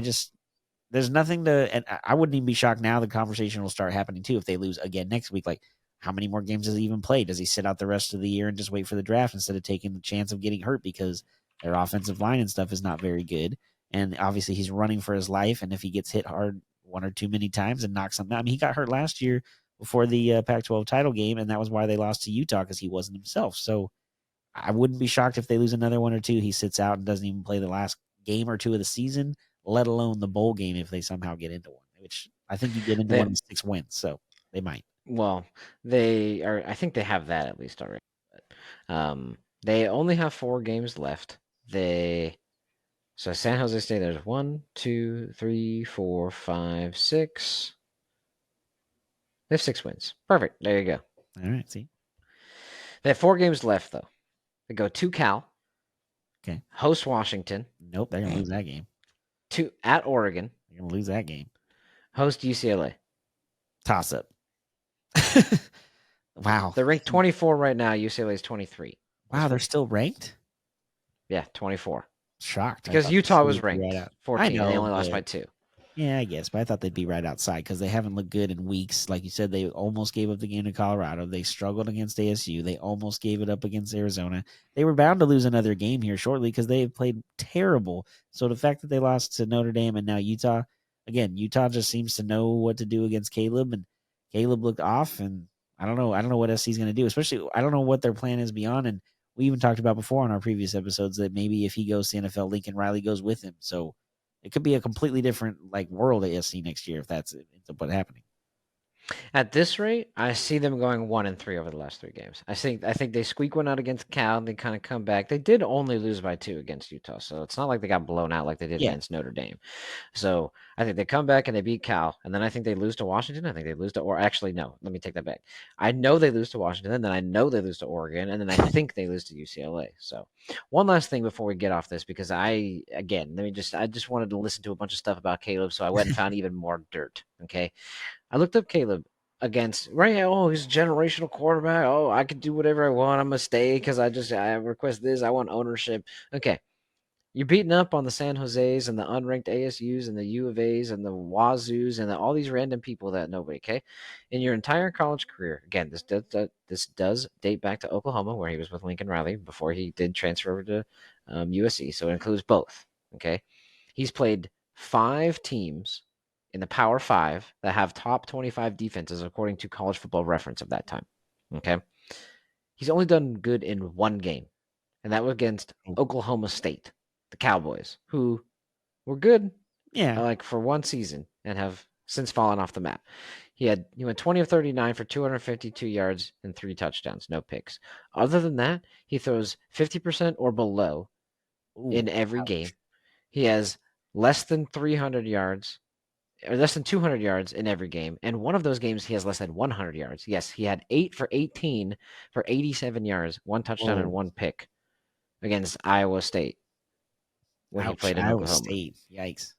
There's nothing to, and I wouldn't even be shocked now. The conversation will start happening too if they lose again next week. Like, how many more games does he even play? Does he sit out the rest of the year and just wait for the draft instead of taking the chance of getting hurt because their offensive line and stuff is not very good? And obviously, he's running for his life. And if he gets hit hard one or too many times and knocks something out, I mean, he got hurt last year before the Pac-12 title game, and that was why they lost to Utah because he wasn't himself. So I wouldn't be shocked if they lose another one or two. He sits out and doesn't even play the last game or two of the season, let alone the bowl game if they somehow get into one, which I think you get into one They, of 6 wins. So they might. well, they are. I think they have that at least already. They only have 4 games left. So San Jose State. There's 1, 2, 3, 4, 5, 6. They have 6 wins. Perfect. There you go. All right. See. They have 4 games left though. They go to Cal. Okay. Host Washington. Nope. They're gonna lose that game. To at Oregon. They're gonna lose that game. Host UCLA. Toss up. Wow. They're ranked 24 right now. UCLA is 23. Wow. They're still ranked. Yeah, 24. Shocked. Because Utah was ranked right out. 14. I They know, only lost but by 2. yeah, I guess, but I thought they'd be right outside because they haven't looked good in weeks. Like you said, they almost gave up the game to Colorado. They struggled against ASU. They almost gave it up against Arizona. They were bound to lose another game here shortly because they have played terrible. So the fact that they lost to Notre Dame and now Utah, again, Utah just seems to know what to do against Caleb, and Caleb looked off. And I don't know. I don't know what SC's going to do. Especially, I don't know what their plan is beyond. And we even talked about before on our previous episodes that maybe if he goes to the NFL, Lincoln Riley goes with him. So it could be a completely different like world at SC next year if that's ends up what happening. At this rate, I see them going 1-3 over the last 3 games. I think they squeak one out against Cal. They kind of come back. They did only lose by 2 against Utah, so it's not like they got blown out like they did Yeah. against Notre Dame. So I think they come back and they beat Cal, and then I think they lose to Washington. I think they lose to, or actually no, let me take that back. I know they lose to Washington, and then I know they lose to Oregon, and then I think they lose to UCLA. So one last thing before we get off this, because I just wanted to listen to a bunch of stuff about Caleb, so I went and found even more dirt. Okay. I looked up Caleb against right. Oh, he's a generational quarterback. Oh, I could do whatever I want. I'm gonna stay because I request this. I want ownership. Okay, you're beating up on the San Jose's and the unranked ASU's and the U of A's and the Wazoo's and all these random people that nobody. Okay, in your entire college career, again, this does date back to Oklahoma where he was with Lincoln Riley before he did transfer over to USC. So it includes both. Okay, he's played 5 teams in the Power 5 that have top 25 defenses according to College Football Reference of that time. Okay, he's only done good in 1 game, and that was against Oklahoma State, the Cowboys, who were good Yeah. like for 1 season and have since fallen off the map. He went 20 of 39 for 252 yards and 3 touchdowns, no picks. Other than that, he throws 50% or below in every game. He has less than 300 yards or less than 200 yards in every game. And one of those games, he has less than 100 yards. Yes, he had 8 for 18 for 87 yards, 1 touchdown and 1 pick against Iowa State when he played in Iowa Oklahoma. State. Yikes.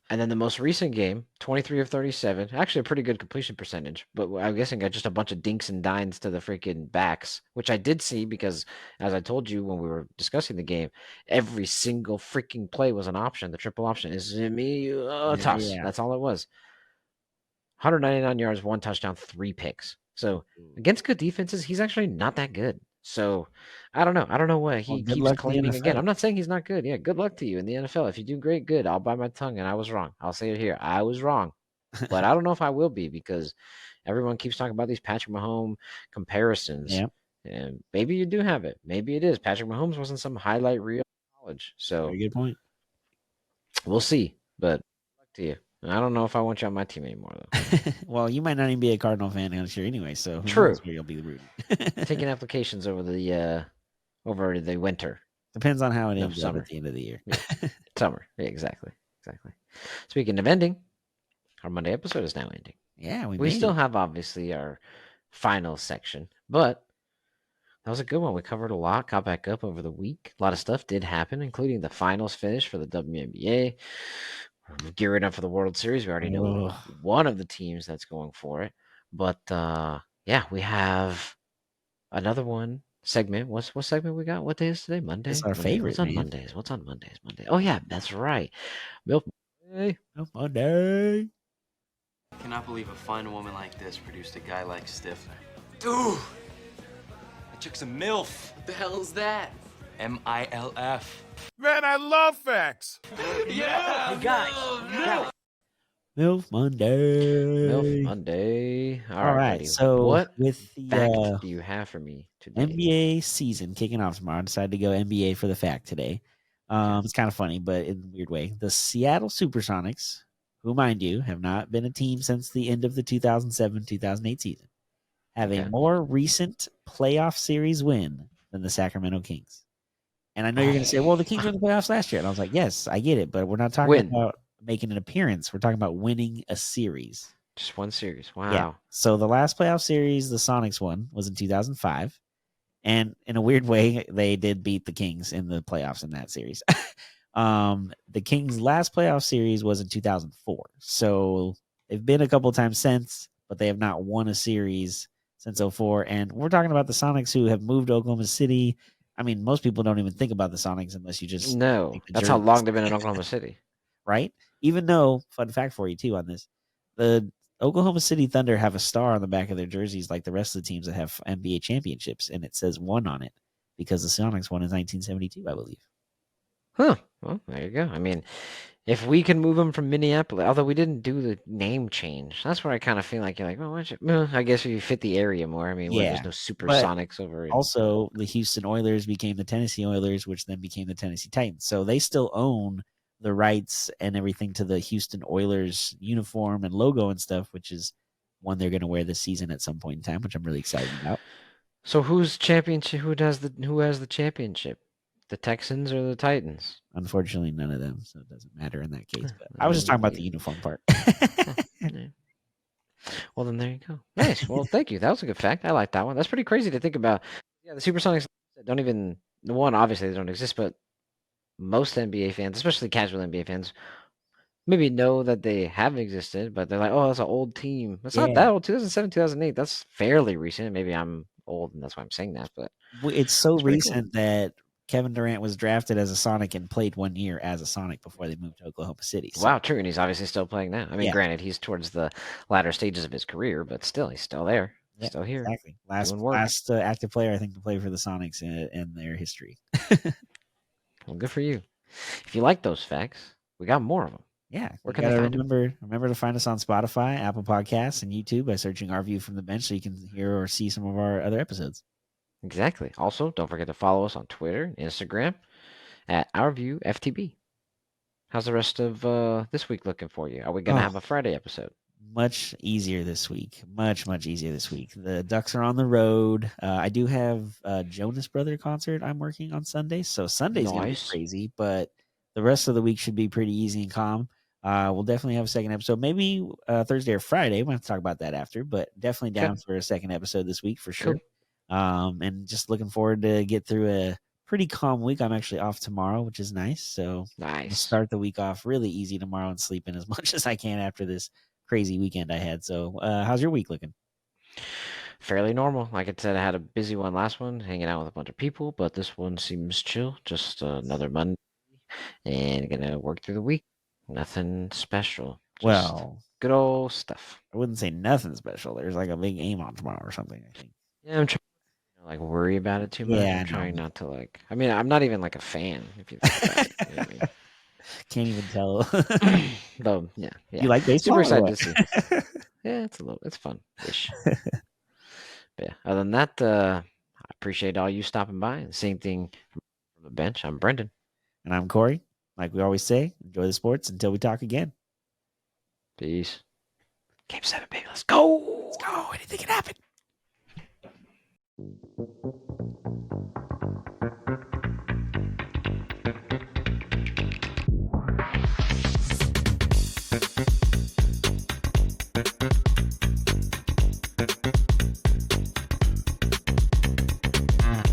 And then the most recent game, 23 of 37, actually a pretty good completion percentage, but I'm guessing got just a bunch of dinks and dines to the freaking backs, which I did see because, as I told you when we were discussing the game, every single freaking play was an option. The triple option is it me, toss. Yeah. That's all it was. 199 yards, 1 touchdown, 3 picks. So against good defenses, he's actually not that good. So I don't know. I don't know what he keeps claiming again. I'm not saying he's not good. Yeah, good luck to you in the NFL. If you do great, good. I'll bite my tongue, and I was wrong. I'll say it here. I was wrong. But I don't know if I will be because everyone keeps talking about these Patrick Mahomes comparisons. Yeah. And maybe you do have it. Maybe it is. Patrick Mahomes wasn't some highlight reel in college. So Very good point. we'll see. But to you. And I don't know if I want you on my team anymore, though. Well, you might not even be a Cardinal fan this year anyway, so who True. knows where you'll be rooting. Taking applications over the winter. Depends on how it No, ends up summer. at the end of the year. Yeah. Summer. Yeah, exactly. Speaking of ending, our Monday episode is now ending. Yeah, We made still it. have obviously our final section, but that was a good one. We covered a lot, got back up over the week. A lot of stuff did happen, including the finals finish for the WNBA. We're gearing up for the World Series. We already know Ugh. one of the teams that's going for it. But yeah, we have another one segment. What segment we got? What day is today? Monday? It's our Monday. favorite, What's on man. Mondays? What's on Mondays? Monday. Oh yeah, that's right. Milk Monday. Oh, Monday. I cannot believe a fine woman like this produced a guy like Stifner. Dude! That chick's a MILF. What the hell is that? MILF. Man, I love facts. Yeah! MILF Monday. Milk Monday. All right, buddy. so what with fact the do you have for me today? NBA season kicking off tomorrow, I decided to go NBA for the fact today. It's kind of funny, but in a weird way. The Seattle Supersonics, who, mind you, have not been a team since the end of the 2007-2008 season, have Okay. a more recent playoff series win than the Sacramento Kings. And I know you're going to say, well, the Kings were in the playoffs last year. And I was like, yes, I get it, but we're not talking Win. about making an appearance. We're talking about winning a series. Just one series. Wow. Yeah. So the last playoff series the Sonics won was in 2005. And in a weird way, they did beat the Kings in the playoffs in that series. The Kings' last playoff series was in 2004. So they've been a couple times since, but they have not won a series since 04. And we're talking about the Sonics who have moved to Oklahoma City. I mean, most people don't even think about the Sonics unless you just No, take the that's how jerseys. long they've been in Oklahoma City. Right? Even though, fun fact for you too on this, the Oklahoma City Thunder have a star on the back of their jerseys like the rest of the teams that have NBA championships, and it says 1 on it because the Sonics won in 1972, I believe. Huh. Well, there you go. I mean, if we can move them from Minneapolis, although we didn't do the name change, that's where I kind of feel like you're like, well, I guess if you fit the area more. I mean, Yeah, there's no but Supersonics over. Also, the Houston Oilers became the Tennessee Oilers, which then became the Tennessee Titans. So they still own the rights and everything to the Houston Oilers uniform and logo and stuff, which is one they're going to wear this season at some point in time, which I'm really excited about. So who's championship? Who has the championship? The Texans or the Titans? Unfortunately, none of them, so it doesn't matter in that case. But I was just talking about the uniform part. Yeah. Well, then there you go. Nice. Well, thank you. That was a good fact. I like that one. That's pretty crazy to think about. Yeah, the Supersonics don't even one. Obviously, they don't exist, but most NBA fans, especially casual NBA fans, maybe know that they have existed, but they're like, "Oh, that's an old team." It's not Yeah. that old. 2007, 2008. That's fairly recent. Maybe I'm old, and that's why I'm saying that. But It's so It's pretty cool. recent that Kevin Durant was drafted as a Sonic and played 1 year as a Sonic before they moved to Oklahoma City. So, wow, true, and he's obviously still playing now. I mean, Yeah. granted, he's towards the latter stages of his career, but still, he's still there, yeah, still here. exactly. Last doing work. active player I think to play for the Sonics in their history. Well, good for you. If you like those facts, we got more of them. Yeah, Where you can they gotta find 'em? remember to find us on Spotify, Apple Podcasts, and YouTube by searching Our View from the Bench, so you can hear or see some of our other episodes. Exactly. Also, don't forget to follow us on Twitter and Instagram at OurViewFTB. How's the rest of this week looking for you? Are we gonna Oh. have a Friday episode? Much easier this week. Much easier this week. The Ducks are on the road. I do have a Jonas Brother concert I'm working on Sunday, so Sunday's gonna be Nice. crazy, but the rest of the week should be pretty easy and calm. We'll definitely have a second episode, maybe Thursday or Friday. We'll have to talk about that after, but definitely down Okay. for a second episode this week for sure. Cool. And just looking forward to get through a pretty calm week. I'm actually off tomorrow, which is nice. So I'll Nice. start the week off really easy tomorrow and sleep in as much as I can after this crazy weekend I had. So how's your week looking? Fairly normal. Like I said, I had a busy one last one, hanging out with a bunch of people, but this one seems chill. Just another Monday, and gonna work through the week. Nothing special. Just Well, good old stuff. I wouldn't say nothing special. There's like a big game on tomorrow or something, I think. Yeah, I'm trying to like worry about it too much. Yeah, I I'm know. trying not to like. I mean, I'm not even like a fan. If you think about it, you know what I mean? Can't even tell. Though, yeah. You like baseball? Super or excited what? to see. Yeah, it's fun ish. But yeah, other than that, I appreciate all you stopping by. And same thing from the bench. I'm Brendan. And I'm Corey. Like we always say, enjoy the sports until we talk again. Peace. Game 7, baby. Let's go. Let's go. Anything can happen.